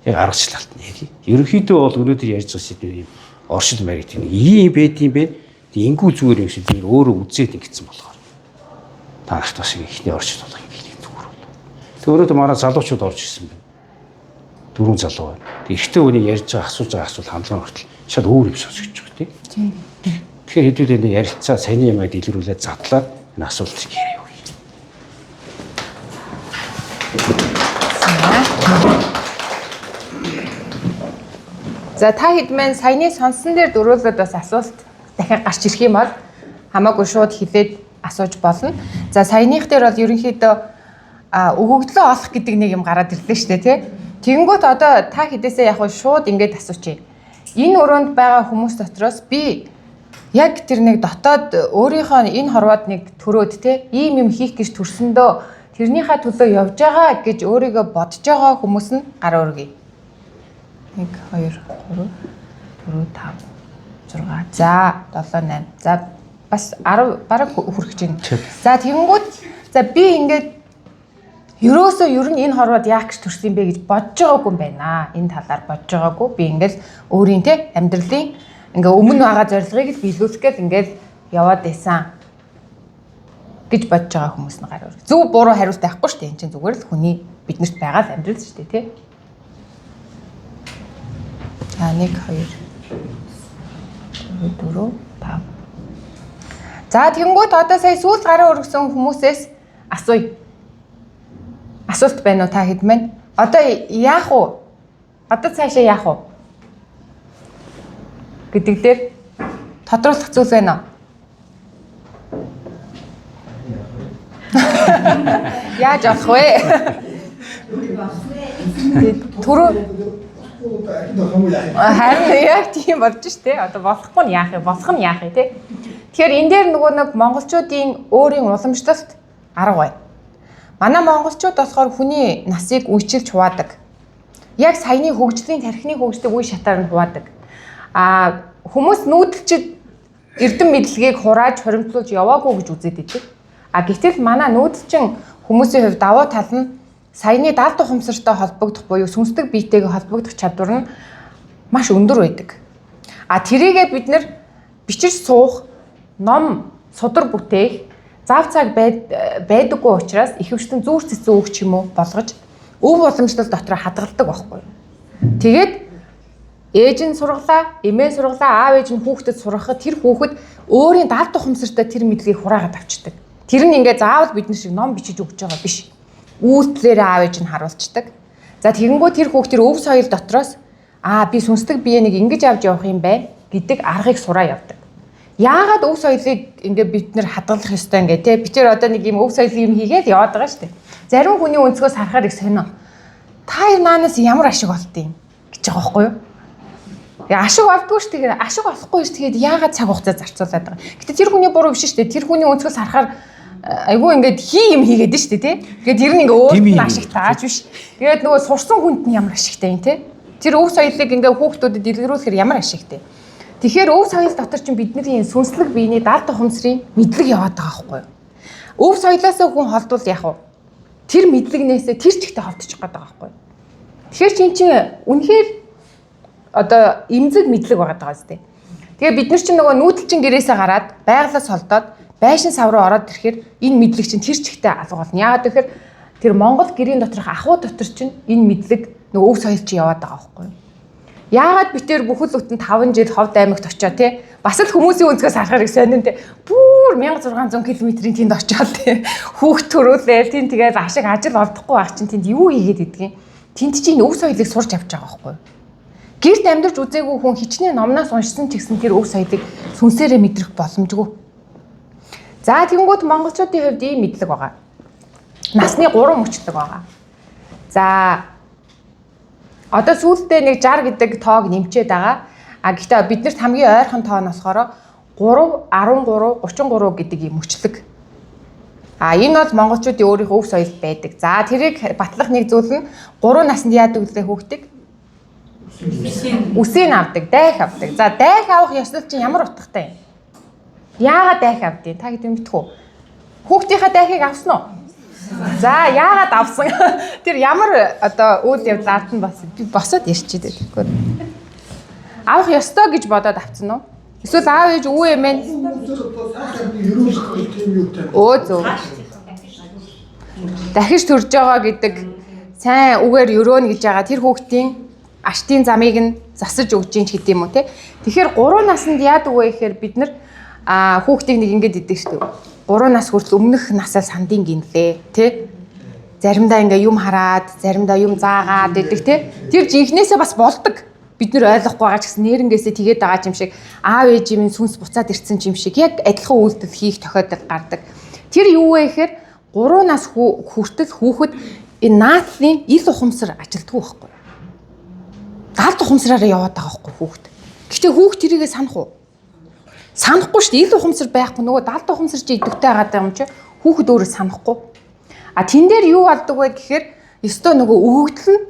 Speaker 1: Яг аргачлалт нь яг. Ерөнхийдөө бол өнөөдөр ярьж байгаа сэдв юм оршил маргит юм. Ийм байд юм бэ? Тэг ингүү зүгээр юм шиг тэр өөрөө үзээд ингэсэн болохоор. Та нарт бас ихний оршил болох юм хэлээ зүгээр бол. Тэг өөрөө манай залуучууд орж ирсэн байна. 4 залуу байна. Тэг эрэгтэй хүний ярьж байгаа асууж байгаа асуулт хандлага хүртэл шал өөр юм сонсогч байгаа тийм. Тэгэхээр хэдүүлээ нэг ярилцаа саяны юмыг дэлгэрүүлээд задлаад энэ асуултыг яриа.
Speaker 2: За та хэд маань саяны сонсон дээр дөрүүлээд бас асуулт дахиад гарч ирэх юм бол хамаагүй шууд хэлээд асууж болно. За саяных дээр бол ерөнхийдөө өгөгдлөө олох гэдэг нэг юм гараад ирлээ шүү дээ тий. Тэгэнгүүт одоо та хэдээсээ яг шууд ингэж асуучих. Энэ өрөөнд байгаа хүмүүс дотроос би яг тэр нэг дотоод өөрийнхөө энэ хорвоод нэг төрөөд тий ийм юм хийх гэж төрсөндөө тэрнийхээ төлөө явж байгаа гэж өөрийгөө бодож байгаа хүмүүс нь гараа өргөе. 1 2 3 4 5 6 за 7 8 за бас 10 бараг хүрэх гэж байна. За тэгэнгүүт за би ингээд ерөөсөө ер нь энэ хорвоод яах гэж төрсөн бэ гэж бодож байгаагүй юм байна. Энэ талаар бодож байгаагүй. Би ингээд өөрийн те амьдралын ингээ өмнө байгаа зорилгыг л биелүүлэх гээд ингээд яваад байсан гэж бодож байгаа хүмүүс нь гараа өргөе. Зөв буруу хариулт байхгүй шүү дээ. Энд чинь зүгээр л хүний биднэрт байгаа л амьдрал шүү дээ, тий. За 1 2 4 5. За тэгэнгүүт одоо сая сүүл гараа өргөсөн хүмүүсээс асууя. Асуулт байна уу та хэд мэн? Одоо яах вэ? Одоо цаашаа яах вэ? Гэдэг дээр тодруулах зүйл байна уу? Яаж авах вэ? Түрүү харин яг тийм болж штэ. Одоо болохгүй нь яах вэ? Болох нь яах вэ те? Тэгэхээр энэ дээр нөгөө нэг монголчуудын өөрийн уламжлалт арга байна. Манай монголчууд болохоор хүний насыг үечилж хуваадаг. Яг саяны хөгжлийн тархины хөгжлийг үе шатаар нь хуваадаг. Хүмүүс нүүдэлчид эрдэм мэдлэгийг хурааж хоримтлуулж яваагүй гэж үзээд идэг. Гэтэл манай нүүдэлчин хүмүүсийн хувьд давуу тал нь саяны далд ухамсартай холбогдох буюу сүнслэг биетэйгээ холбогдох чадвар нь маш өндөр байдаг. Тэрийгээ бид нэр бичиж суух, ном, судар бүтээх, зав цаг байдаггүй учраас ихэвчлэн зүүр цэцэн үг ч юм уу болгож өв уламжлал дотор хадгалдаг байхгүй. Тэгээд ээж нь сургалаа, эмээ сургалаа, аав ээж нь хүүхдэд сургахад тэр хүүхэд өөрийн далд ухамсартай тэр мэдлэгийг хураагаад авчдаг. Тэр нь ингээд заавал бид нар шиг ном бичиж өгч байгаа биш. Үйлдэлээр аав ээж нь харуулцдаг. За тэгэнгүүт тэр хүүхд тэр өв соёл дотроос би сүнслэг биенийг ингэж авч явах юм байна гэдэг аргыг сураа явдаг. Яагаад өв соёлыг ингээд бид нар хадгалах ёстой ингээд те бид нар одоо нэг юм өв соёлын юм хийгээд яваад байгаа шүү дээ. Зарим хүний өнцгөөс харахаар их сонио. Та наанаас ямар ашиг олдсон юм гэж байгаа байхгүй юу? Ашиг олдгүй шүү дээ. Ашиг олохгүй шүү тэгээд яагаад цаг хугацаа зарцуулаад байгаа. Гэтэ тэр хүний буруу биш шүү дээ. Тэр хүний өнцгөөс харахаар айгүй ингээд юм хийгээд нь шүү дээ тий. Тэгээд тэр нь ингээ өөрт нь ашиг тааж биш. Тэгээд нөгөө сурсан хүнд нь ямар ашигтай юм те. Тэр өв соёлыг ингээ хүүхдүүдэд дэлгэрүүлэхээр ямар ашигтай. Тэгэхээр өв соёл дотор чинь бидний сүнслэг биений далд ухамсарын мэдлэг яваад байгаа байхгүй юу? Өв соёлоос хүн холдвол яах вэ? Тэр мэдлэгнээсээ тэр чигтээ холдчих гээд байгаа байхгүй юу? Тэгэхээр чинь үнэхээр одоо эмзэг мэдлэг байгаа даа зү. Тэгээ бид нар чинь нөгөө нүүдэлчин гэрээсээ гараад байгалаас холдоод байшин сав руу ороод ирэхээр энэ мэдлэг чинь тэр чигтээ алга болно. Яагаад гэхээр тэр Монгол гэрийн доторх ахуй дотор чинь энэ мэдлэг нөгөө өв соёл чинь яваад байгаа байхгүй юу? Яагаад би тэр бүхэл бүтэн 5 жил Ховд аймагт очоо те бас л хүмүүсийн өнцгөөс харахаар их сонин те бүр 1600 км-ийн тэнд очоод те хүүхд төрүүлээл тэнд тэгээд ашиг ажил олдохгүй байх чинь тэнд юу хийгээд идэгин тэнд чинь өв соёлыг сурч авч байгаа байхгүй юу? Гэрт амьдарч үзээгүй хүн хичнээн номноос уншсан ч гэсэн тэр өв соёлыг сүнсээрээ мэдрэх боломжгүй. За тэгэнгүүт монголчуудын хувьд ийм мэдлэг байгаа. Насны 3 мөчлөг байгаа. За одоо сүүлдээ нэг 60 гэдэг тоог нэмчээд байгаа. Гэхдээ биднэрт хамгийн ойрхон тоо нь болохоор 3, 13, 33 гэдэг ийм мөчлөг. Энэ бол монголчуудын өөрийнхөө өв соёл байдаг. За тэрийг батлах нэг зүйл нь 3 наснд яадаг үлээ хүүхдийг үсийг авдаг, дайх авдаг. За дайх авах ёслол чинь ямар утгатай юм? Яагаад дайх авдیں۔ Та хэд мэдэх үү? Хүүхдийнхаа дайхыг авсан уу? За яагаад авсан? Тэр ямар одоо үйл явдал ард нь бас би босоод ярьчихэд тэгэхгүй. Авах ёстой гэж бодоод авсан уу? Эсвэл аав ээж өвөө эмээ өө зөв. Дахиж төрж байгаа гэдэг сайн үгээр өрөөнө гэж байгаа тэр хүүхдийн аштын замыг нь засаж өгч юм ч гэдэм үү те. Тэгэхээр 3 наснд яадаг вэ гэхээр бид нар хүүхдийг нэг ингэж идэг шүү дээ. 3 нас хүртэл өмнөх насаа сандын гинлээ тий. Заримдаа ингээ юм хараад, заримдаа юм заагаад идэг тий. Тэр жинхнээсээ бас болдог. Бид нэр ойлгохгүй байгаа ч гэсэн нэрнгээсээ тэгээд байгаа юм шиг аав ээжийн сүнс буцаад ирсэн юм шиг яг адилхан үйлдэл хийх тохиолдол гардаг. Тэр юу вэ гэхээр 3 нас хүртэл хүүхэд энэ наадны ил ухамсар ажилтгүй байхгүй. Далд ухамсараараа яваад байгаа байхгүй хүүхэд. Гэхдээ хүүхд тэрийгээ санах уу? Санахгүй шүү дээ. Ил ухамсар байхгүй нөгөө далд ухамсар чи идэвхтэй байгаа юм чи хүүхэд өөрөө санахгүй. Тэн дээр юу болдог вэ гэхээр ёстой нөгөө өгөгдөл нь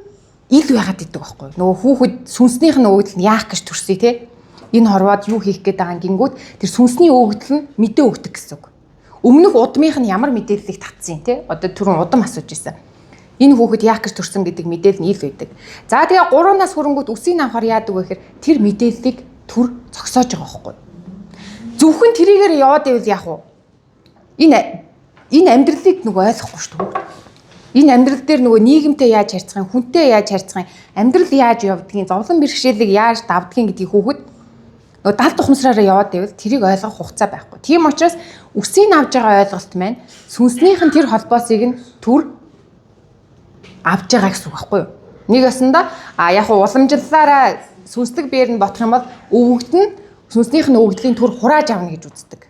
Speaker 2: ил байгаад идэг байхгүй. Нөгөө хүүхэд сүнснийх нь өгөгдөл нь яах гэж төрсөй те. Энэ хорвоод юу хийх гээд байгаа гингүүд тэр сүнсний өгөгдөл нь мэдээ өгдөг гэсэн үг. Өмнөх удмынх нь ямар мэдээллийг татсан те. Одоо түрүүн удам асууж ирсэн. Энэ хүүхэд яах гэж төрсөн гэдэг мэдээлэл нь ил байдаг. За тэгээ 3 нас хүрэнгүүт үсийг авахар яадаг вэ гэхээр тэр мэдээллийг төр зогсоож байгаа байхгүй. Зөвхөн тэрийгээр яваад ивэл яах вэ? Энэ амьдралыг нөгөө ойлгохгүй шүү дээ. Энэ амьдрал дээр нөгөө нийгэмтэй яаж харьцах юм, хүнтэй яаж харьцах юм, амьдрал яаж явдгийг, зовлон бэрхшээлийг яаж давдгийг гэдгийг хүүхэд нөгөө далд ухамсараараа яваад ивэл тэрийг ойлгох хугацаа байхгүй. Тийм учраас үсийг авж байгаа ойлголт маань сүнснийх нь тэр холбоосыг нь төр авж байгаа гэсэн үг байхгүй юу? Нэг ясанда яг уламжлалаараа сүнслэг биер нь ботох юм бол өвөгд нь сүнснийх нь өгөгдлийн төр хурааж авна гэж үздэг.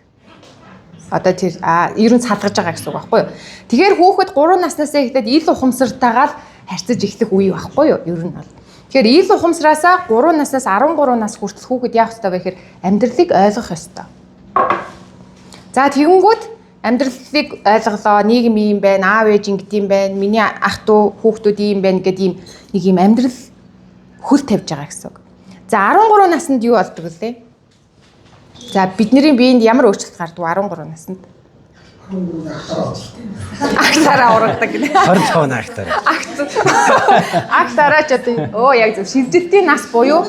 Speaker 2: Одоо тэр ерөн салгаж байгаа гэсэн үг байхгүй юу? Тэгэхээр хүүхэд 3 наснасаа ихтэй ил ухамсартайгаар харьцаж эхлэх үе байхгүй юу? Ер нь бол. Тэгэхээр ил ухамсараасаа 3 наснаас 13 нас хүртэл хүүхэд яах ёстой вэ гэхээр амьдралыг ойлгох ёстой. За тэгэнгүүт амьдралыг ойлголоо, нийгэм юм байна, аав ээж ингэдэм байна, миний ах トゥ хүүхдүүд юм байна гэдэг ийм нэг юм амьдрал хөл тавьж байгаа гэсэн үг. За 13 наснд юу болдог вэ? За бидний биеинд ямар өөрчлөлт гардаг 13 наснд? Ахтараа ургадаг гэнэ.
Speaker 1: 25 наагтараа.
Speaker 2: Ахтараа ч одоо яг зөв шилжилтийн нас буюу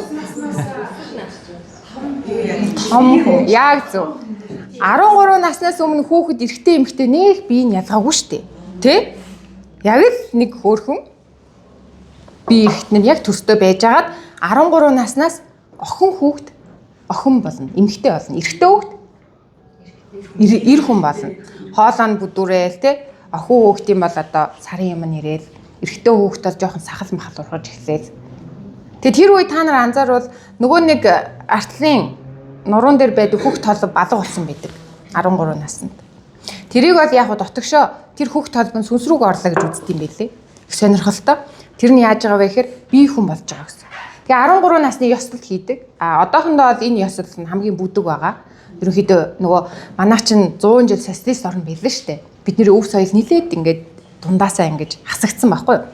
Speaker 2: яг зөв 13 наснаас өмнө хүүхэд эрэгтэй эмэгтэй нэг бие нь ялгаагүй шүү дээ. Тэ? Яг л нэг хөөрхөн бие эрэгтэн яг төстэй байжгаад 13 наснаас охин хүүхэд охин болно, эмэгтэй болно. Эрэгтэй хүүхэд эр хүн болно. Хоолоо нь бүдүүрээл тэ. Охин хүүхдийн бол одоо сарын юм нэрээл, эрэгтэй хүүхэд бол жоохон сахал махал ургаж эхлээл. Тэгээд тэр үе та нар анзаарвал нөгөө нэг артлын нуруунд дээр байдаг хүүхд толб балга болсон байдаг 13 наснд. Тэрийг бол яг дотгошоо тэр хүүхд толб нь сүнс рүүг орлоо гэж үздэг юм байлээ. Их сонирхолтой. Тэр нь яаж байгаа вэ гэхээр бие хүн болж байгаа гэсэн. Тэгээ 13 насны ёслол хийдэг. Одоохондоо бол энэ ёслол нь хамгийн бүдэг байгаа. Ерөнхийдөө нөгөө манаа чин 100 жил социалист орн байлаа шүү дээ. Бидний өв соёл нилээд ингээд дундаасаа ингэж хасагдсан байхгүй юу.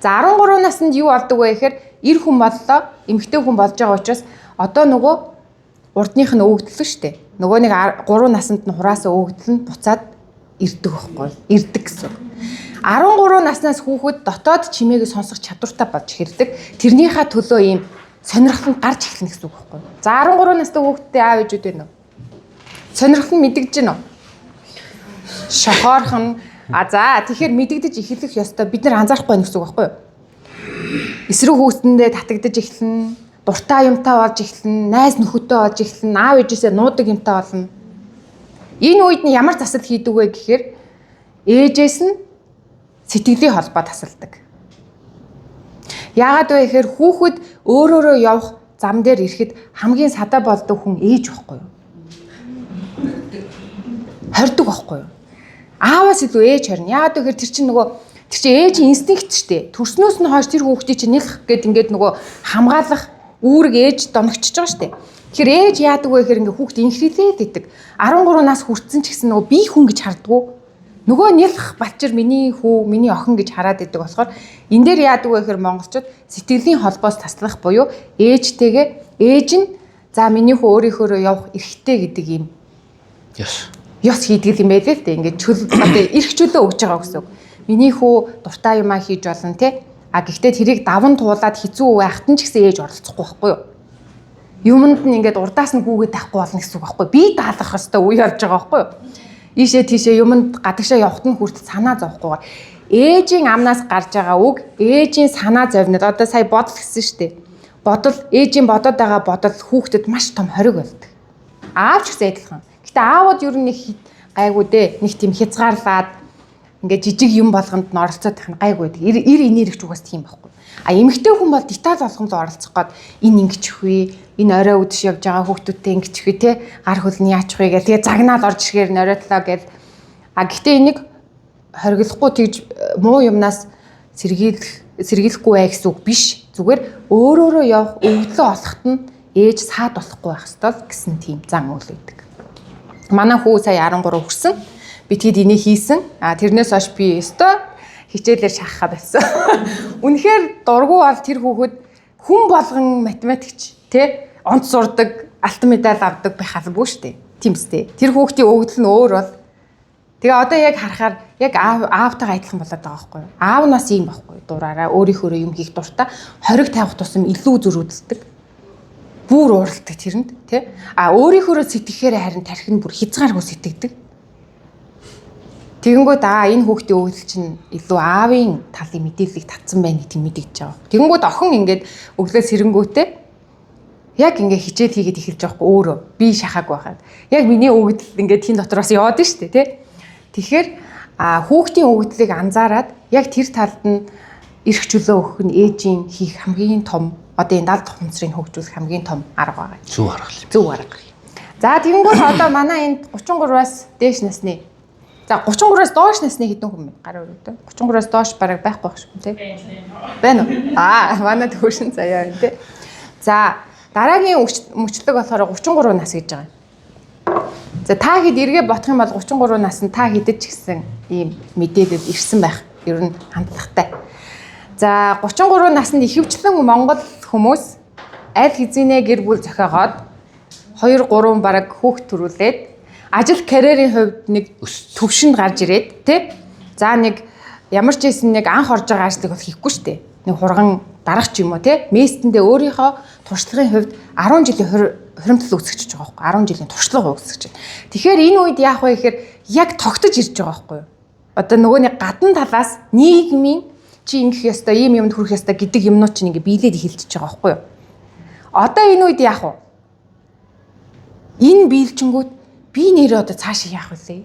Speaker 2: За 13 наснд юу болдог вэ гэхээр эр хүн боллоо, эмэгтэй хүн болж байгаа учраас одоо нөгөө урдных нь өвөгдлөө шүү дээ. Нөгөө нэг 3 наснд нь хураасаа өвөгдөл нь буцаад ирдэг байхгүй юу. Ирдэг гэсэн. 13 наснаас хүүхэд дотоод чимээг сонсох чадвартай болж хэрдэг. Тэрнийхээ төлөө ийм сонирхол нь гарч эхэлнэ гэсэн үг байхгүй юу. За 13 настай хүүхэдтэй аав ээжүүд байна уу? Сонирхол нь мэдэгдэж байна уу? Шохоорхон за тэгэхээр мэдэгдэж эхлэх ёстой бид нар анзаарахгүй байх гэсэн үг байхгүй юу? Эсрэг хүүхэндээ татагдаж эхэлнэ, дуртай юмтай болж эхэлнэ, найз нөхөдтэй болж эхэлнэ, аав ээжээсээ нуудаг юмтай болно. Энэ үед нь ямар засал хийдэг вэ гэхээр ээжээс нь сэтгэлийн холбоо тасалдаг. Яагаад вэ гэхээр хүүхэд өөрөөрөө явах зам дээр ирэхэд хамгийн садаа болдог хүн ээж байхгүй юу? Хордог байхгүй юу? Ааваас илүү ээж хорно. Яагаад вэ гэхээр тэр чинь ээжийн инстинкт шүү дээ. Төрснөөс нь хойш тэр хүүхдийг чинь нэлэх гээд ингээд нөгөө хамгаалах үүрэг ээж доногчж байгаа шүү дээ. Тэгэхээр ээж яадаг вэ гэхээр ингээд хүүхд инхрилээд идэг. 13 нас хүрсэн ч гэсэн нөгөө бие хүн гэж хардггүй. Нөгөө нэлэх балчир миний хүү, миний охин гэж хараад идэг болохоор энэ дээр яадаг вэ гэхээр монголчууд сэтгэлийн холбоос таслах буюу ээжтэйгээ ээж нь за миний хүү өөрийнхөө явах эрхтэй гэдэг юм. Ёс хийдэг юм байлээ л дээ. Ингээд одоо эрх чөлөө өгж байгаа гэсэн үг. миний хүү дуртай юмаа хийж болно те. А гэхдээ тэрийг даван туулаад хэцүү байхад нь ч гэсэн ээж оролцохгүй байхгүй юу? Юмд нь ингээд урдаас нь гүгээд тахгүй болно гэсэн үг байхгүй юу? Би даалгах хэвээр үе явж байгаа байхгүй юу? Ийшээ тийшээ юмд гадагшаа явахт нь хүртэл санаа зовхгүйгээр ээжийн амнаас гарч байгаа үг ээжийн санаа зовнод одоо сая бодол гэсэн шүү дээ. Бодол ээжийн бодоод байгаа бодол хүүхдэд маш том хориг болдог. Аав ч гэсэн адилхан. Гэтэ аавууд ер нь нэг гайгүй дээ. Нэг тийм хязгаарлаад ингээд жижиг юм болгонд нь оролцоод байх нь гайгүй байдаг. Ир энерги угаас тийм байхгүй. А эмэгтэй хүн бол деталь болгонд оролцох гээд энэ ингэчих вэ? Энэ орой үдэш явж байгаа хүүхдүүдтэй ингэчих вэ те? Гар хөл нь яачих вэ гэх тэгээ загнаад орж ирэхээр нориотлоо гэл. А гэхдээ энийг хориглохгүй тэгж муу юмнаас сэргийлэхгүй бай гэсэн үг биш. Зүгээр өөрөөрөө явах өвдлөө олоход нь ээж саад болохгүй байх ёстой гэсэн тийм зан үйл өгдөг. Манай хүү сая 13 хүрсэн. Би тэгэд энийг хийсэн. А тэрнээс хойш би өстой хичээлээр шахахаа болсон. Үнэхээр дургу бол тэр хүүхэд хүн болгон математикч тий онц сурдаг, алтан медаль авдаг байх албагүй шүү дээ. Тийм үстэй. Тэр хүүхдийн өгдөл нь өөр бол тэгээ одоо яг харахаар яг аавтайгаа адилхан болоод байгаа байхгүй юу? Аав нас ийм байхгүй дураараа өөрийнхөө юм хийх дуртай хориг тавих тусам илүү зөрүүдэлдэг. Бүр ууралдаг тэрэнд тий. А өөрийнхөө сэтгэхээр харин тархин бүр хязгааргүй сэтгэдэг. Тэгэнгүүт энэ хүүхдийн өгдөл чинь илүү аавын талын мэдээллийг татсан байна гэдэг мэдэгдэж байгаа. Тэгэнгүүт охин ингээд өглөө сэрэнгүүтээ яг ингээд хичээл хийгээд эхэлж байгаа хгүй өөрөө би шахаагүй байхад. Яг миний өгдөл ингээд тэн дотроос яваад нь штэ тий. Тэгэхээр хүүхдийн өгдлийг анзаараад яг тэр талд нь эрх чөлөө өгөх нь ээжийн хийх хамгийн том одоо энэ 70 тухамсрыг хөгжүүлэх хамгийн том арга байгаа.
Speaker 1: Зөв арга.
Speaker 2: Зөв арга. За тэгэнгүүт одоо манай энд 33-аас дээш насны за 33-аас доош насны хэдэн хүн бэ? Гар өрөвдөө. 33-аас доош бараг байхгүй байх шүү дээ. Байна уу? Манай төвшин заяа байна тий. За дараагийн мөчлөг болохоор 33 нас гэж байгаа. За та хэд эргээ бодох юм бол 33 наснд та хэдэж гисэн ийм мэдээлэл ирсэн байх. Ер нь хандлагатай. За 33 наснд ихэвчлэн Монгол хүмүүс аль хэзээ гэр бүл зохиогоод 2 3 бараг хүүхд төрүүлээд ажил карьерийн хувьд нэг төвшөнд гарч ирээд тий. За нэг ямар ч байсан нэг анх орж байгаа ажлыг бол хийхгүй шүү дээ. Нэг хурган дарах ч юм уу тий. Мессэндээ өөрийнхөө туршлагын хувьд 10 жилийн хуримтлал үүсгэж байгаа байхгүй 10 жилийн туршлага үүсгэж байна. Тэгэхээр энэ үед яах вэ гэхээр яг тогтож ирж байгаа байхгүй юу? Одоо нөгөө нэг гадна талаас нийгмийн чи ингэх ёстой, ийм юмд хүрэх ёстой гэдэг юмнууд чинь ингээ биелээд эхэлчихэж байгаа байхгүй юу? Одоо энэ үед яах вэ? Энэ биелжингүүд би нэрээ одоо цаашаа яах вүлээ?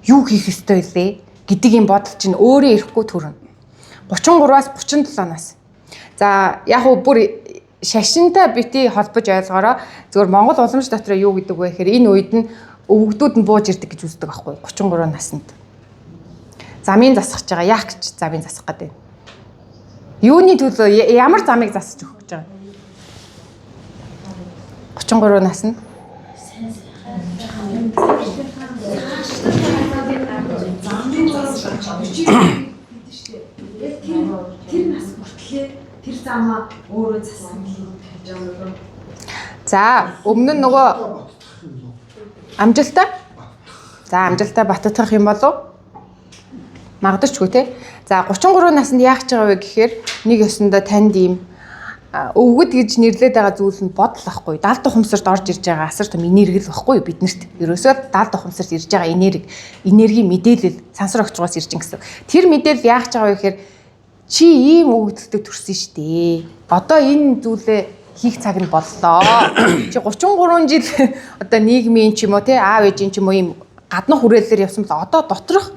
Speaker 2: Юу хийх ёстой вэ гэдэг юм бодол чинь өөрөө ирэхгүй төрнө. 33-аас 37 нас. За яг уу бүр шашинтай бити холбож ойлгоороо зөвхөн Монгол уламж дотроо юу гэдэг вэ гэхээр энэ үед нь өвгдүүд нь бууж ирдэг гэж үздэг байхгүй 33 наснд. Замын засах гэж байгаа. Яах гэж замын засах гэдэг. Юуны төлөө ямар замыг засаж өгөх гэж байгаа? 33 наснд
Speaker 3: тэр нас хүртлээр тэр замаа өөрөө засах юм гэж байгаа юм.
Speaker 2: За өмнө нь нөгөө амжилттай. За амжилттай баттгах юм болов? Магадчгүй те. За 33 наснд яах гэж байгаа вэ гэхээр нэг ёсондоо танд ийм өвгөд гэж нэрлээд байгаа зүйл нь бодол байхгүй. 70 тухамсарт орж ирж байгаа асар том энерги л байхгүй биднэрт. Ерөөсөө 70 тухамсарт ирж байгаа энерги мэдээлэл сансар огцгоос ирж ин гэсэн. Тэр мэдээлэл яах гэж байгаа вэ гэхээр чи ийм өвгдөлтөд төрсөн шүү дээ. Одоо энэ зүйлээ хийх цаг нь боллоо. Чи 33 жил одоо нийгмийн ч юм уу те аав ээжийн ч юм уу ийм гадна хүрээлэлээр явсан бол одоо доторх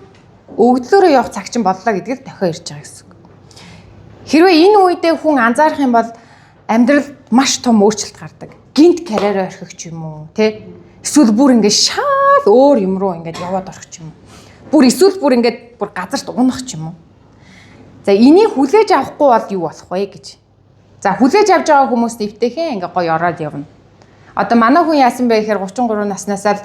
Speaker 2: өвгдлөөрөө явах цаг чинь боллоо гэдгээр дахиад ирж байгаа гэсэн. Хэрвээ энэ үедээ хүн анзаарах юм бол амьдралд маш том өөрчлөлт гардаг. Гинт карьераа орхих ч юм уу те эсвэл бүр ингээд шал өөр юм руу ингээд яваад орох ч юм уу. Бүр эсвэл бүр ингээд бүр газарт унах ч юм уу. За энийг хүлээж авахгүй бол юу болох вэ гэж. За хүлээж авч байгаа хүмүүс нэвтэхэн ингээ гоё ороод явна. Одоо манай хүн яасан бэ гэхээр 33 наснаас л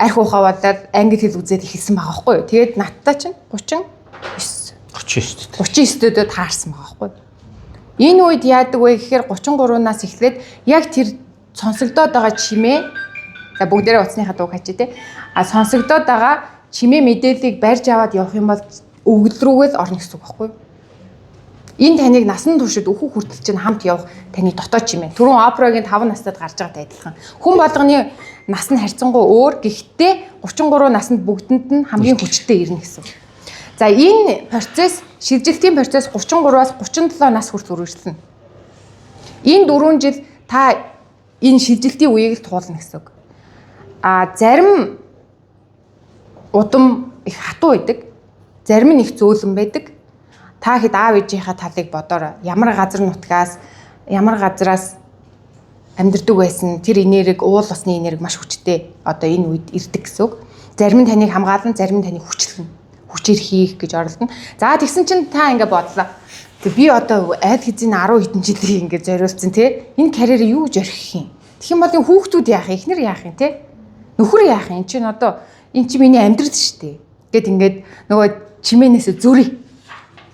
Speaker 2: арх ухаа болоод англи хэл үзээд эхэлсэн байгаа байхгүй юу. Тэгээд надтай чинь 39-д таарсан байгаа байхгүй юу. Энэ үед яадаг вэ гэхээр 33-наас эхлээд яг тэр сонсогдоод байгаа чимээ за бүгдээрээ утасныхаа дууг хачи те. А сонсогдоод байгаа чимээ мэдээллийг барьж аваад явах юм бол өвгөл рүүгээ л орно гэсэн үг байхгүй юу? Энэ таныг насан туршид өөхөө хүртэл чинь хамт явах таны дотоод чимээ. Түрүүн опрагийн 5 настад гарч байгаатай адилхан. Хүн болгоны нас нь харьцангуй өөр, гэхдээ 33 наснд бүгдэнд нь хамгийн хүчтэй ирнэ гэсэн. За энэ процесс, шилжилтийн процесс 33-аас 37 нас хүртэл үргэлжилнэ. Энэ 4 жил та энэ шилжилтийн үеийг л туулна гэсэн үг. Зарим удам их хатуу байдаг. Зарим нь их зөөлөн байдаг. Та хэд аав ээжийнхаа талыг бодоорой. Ямар газар нутгаас, ямар газраас амьдардаг байсан тэр энерги, уул усны энерги маш хүчтэй одоо энэ үед ирдэг гэсэн үг. Зарим нь таныг хамгаална, зарим нь таныг хүчлэнэ. Хүчээр хийх гэж оролдоно. За тэгсэн чинь та ингэ бодлоо. Би одоо айл хэзээ 10 хэдэн жилийн ингэ зориулсан тий. Энэ карьер юу зорих юм? Тэгэх юм бол энэ хүүхдүүд яах юм? Эхнэр яах юм тий? Нөхөр яах юм? Энд чинь одоо энэ чи миний амьдрал шүү дээ. Гэт ингээд нөгөө чимээнээс зүрий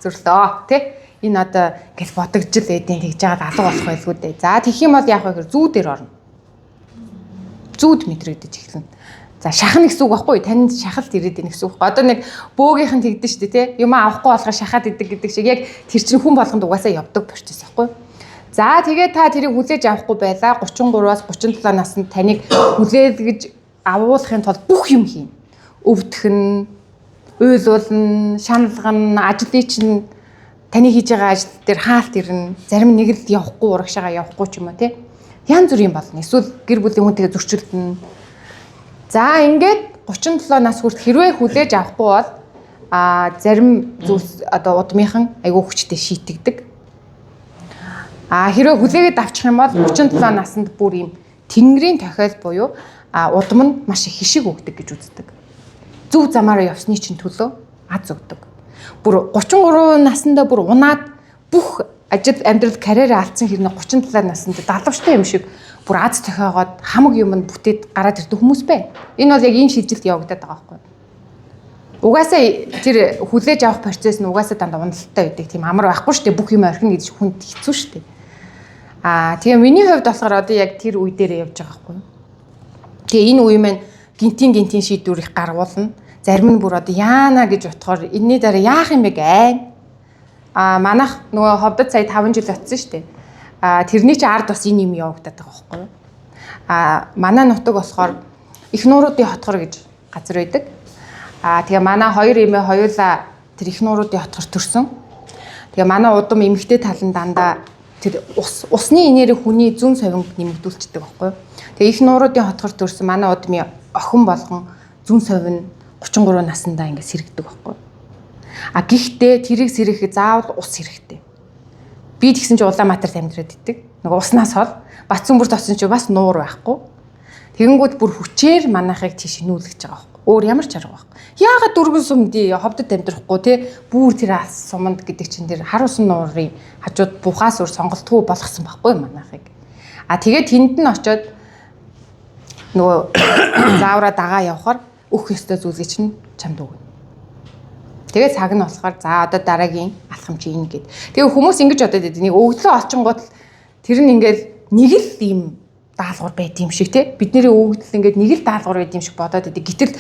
Speaker 2: зүрлөө тий. Энэ одоо гэж бодогжл эдийн тэгж жагаад алга болох байлгүй дээ. За тэгэх юм бол яах вэ гэхээр зүүдээр орно. Зүүд мэдрэгдэж эхэлнэ. За шахна гэсэн үг байхгүй танд шахалт ирээд байна гэсэн үг. Одоо нэг бөөгийнх нь тэгдэж штэ тий. Юм авахгүй болохоор шахаад идэг гэдэг шиг яг тэр чинь хүн болгонд угаасаа явдаг процесс байхгүй. За тэгээд та тэрийг хүлээж авахгүй байлаа 33-аас 37 наснд таныг хүлээж гэж авуулахын тулд бүх юм хийн. Өвдөх нь, уйлуулна, шаналгана, ажлыг чинь таны хийж байгаа ажил дээр хаалт ирнэ. Зарим нэг л явахгүй, урагшаага явахгүй ч юм уу тий. Янз бүрийн болно. Эсвэл гэр бүлийн хүнтэйгээ зөрчилдөнө. За ингээд 37 нас хүртэл хэрвээ хүлээж авахгүй бол зарим зүйлс одоо удмынхан айгүй хүчтэй шийтгдэг. Хэрвээ хүлээгээд авчих юм бол 37 наснд бүр юм тэнгэрийн тохиол буюу удам нь маш их хишиг өгдөг гэж үздэг. Зөв замаараа явсны чинь төлөө аз өгдөг. Бүр 33 наснда бүр унаад бүх ажил амьдрал карьераа алдсан хэрнээ 37 наснда далавчтай юм шиг бүр аз тохиогоод хамаг юмд бүтээд гараад ирдэг хүмүүс бай. Энэ бол яг энэ шилжилт явагдаад байгаа байхгүй. Угаасаа тэр хүлээж авах процесс нь угаасаа дандаа уналттай байдаг. Тийм амар байхгүй шүү дээ. Бүх юм орхино гэж хүнд хэцүү шүү дээ. Тэгээ миний хувьд болохоор одоо яг тэр үе дээр явж байгаа байхгүй. Тэгээ энэ үе маань гинтийн шийдвэр их гаргуулна. Зарим нь бүр одоо яана гэж утгаар энэний дараа яах юм бэ гэн. Манайх нөгөө ховдод сая 5 жил очсон шүү дээ. Тэрний чи ард бас энэ юм явагдаад байгаа байхгүй юу? Манай нутаг болохоор их нууруудын хотгор гэж газар байдаг. Тэгээ манай хоёр эмээ хоёулаа тэр их нууруудын хотгор төрсөн. Тэгээ манай удам эмэгтэй тал нь дандаа тэр усны энерги хүний зүн совинд нэмэгдүүлчихдэг байхгүй юу? Тэгээ их нууруудын хотгор төрсөн манай удмын охин болгон зүн совин 33 наснда ингэ сэрэгдэг байхгүй юу? Гэхдээ тэрийг сэрэхэд заавал ус хэрэгтэй. Би тэгсэн чи Улаанбаатарт амьдраад идэг. Нөгөө уснаас хол Батцүнбүрт осон чи бас нуур байхгүй. Тэгэнгүүт бүр хүчээр манайхыг тийш нүүлгэж байгаа байхгүй. Өөр ямар ч арга байхгүй. Яагаад дөргөн сумдий ховдод амьдрахгүй те бүр тэр алс суманд гэдэг чинь тэр хар усан нуурын хажууд бухаас өөр сонголтгүй болгосон байхгүй манайхыг. Тэгээд тэнд нь очиод нөгөө заавра дагаа явахаар өөх ёстой зүйлийг чинь чамд өгнө. Тэгээд цаг нь болохоор за одоо дараагийн алхам чи ийн гэд. Тэгээ хүмүүс ингэж бодоод байдаг. Нэг өвглөө олчингууд тэр нь ингээд нэг л ийм даалгавар байд юм шиг те. Бидний өвгдөл ингээд нэг л даалгавар байд юм шиг бодоод байдаг. Гэтэл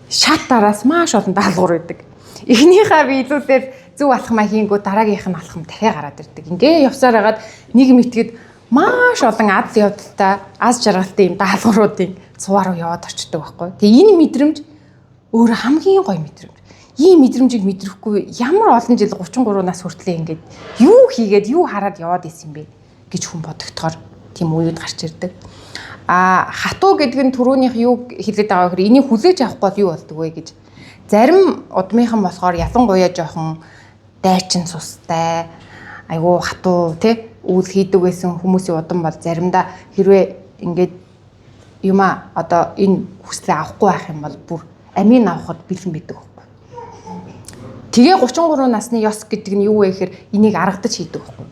Speaker 2: шат дараас маш олон даалгавар байдаг. Эхнийхээ биелүүлээд зөв алхмаа хийнгүү дараагийнх нь алхам дахиад гараад ирдэг. Ингээ явсаар хагаад нэг мэтгэд маш олон адал явдалтай аз жаргалтай ийм даалгавруудын цуваар руу яваад очдөг байхгүй. Тэгээ энэ мэдрэмж өөр хамгийн гоё мэдрэмж. Ийм мэдрэмжийг мэдрэхгүй ямар олон жил 33 нас хүртлээ ингээд юу хийгээд юу хараад яваад исэн бэ гэж хүн бодогдохоор тийм үед гарч ирдэг. Хатуу гэдэг нь түрүүнийх юу хэлээд байгаа гэхээр энийг хүлээж авахгүй бол юу болдог вэ гэж. Зарим удмынхан болохоор ялангуяа жоохон дайчин цустай айгу хатуу тий үйл хийдэг байсан хүмүүсийн удам бол заримдаа хэрвээ ингээд юма одоо энэ хүслээ авахгүй байх юм бол бүр амийн авахд бэлэн байдаг. Тэгээ 33 насны ёс гэдэг нь юу вэ гэхээр энийг аргадаж хийдэг байхгүй.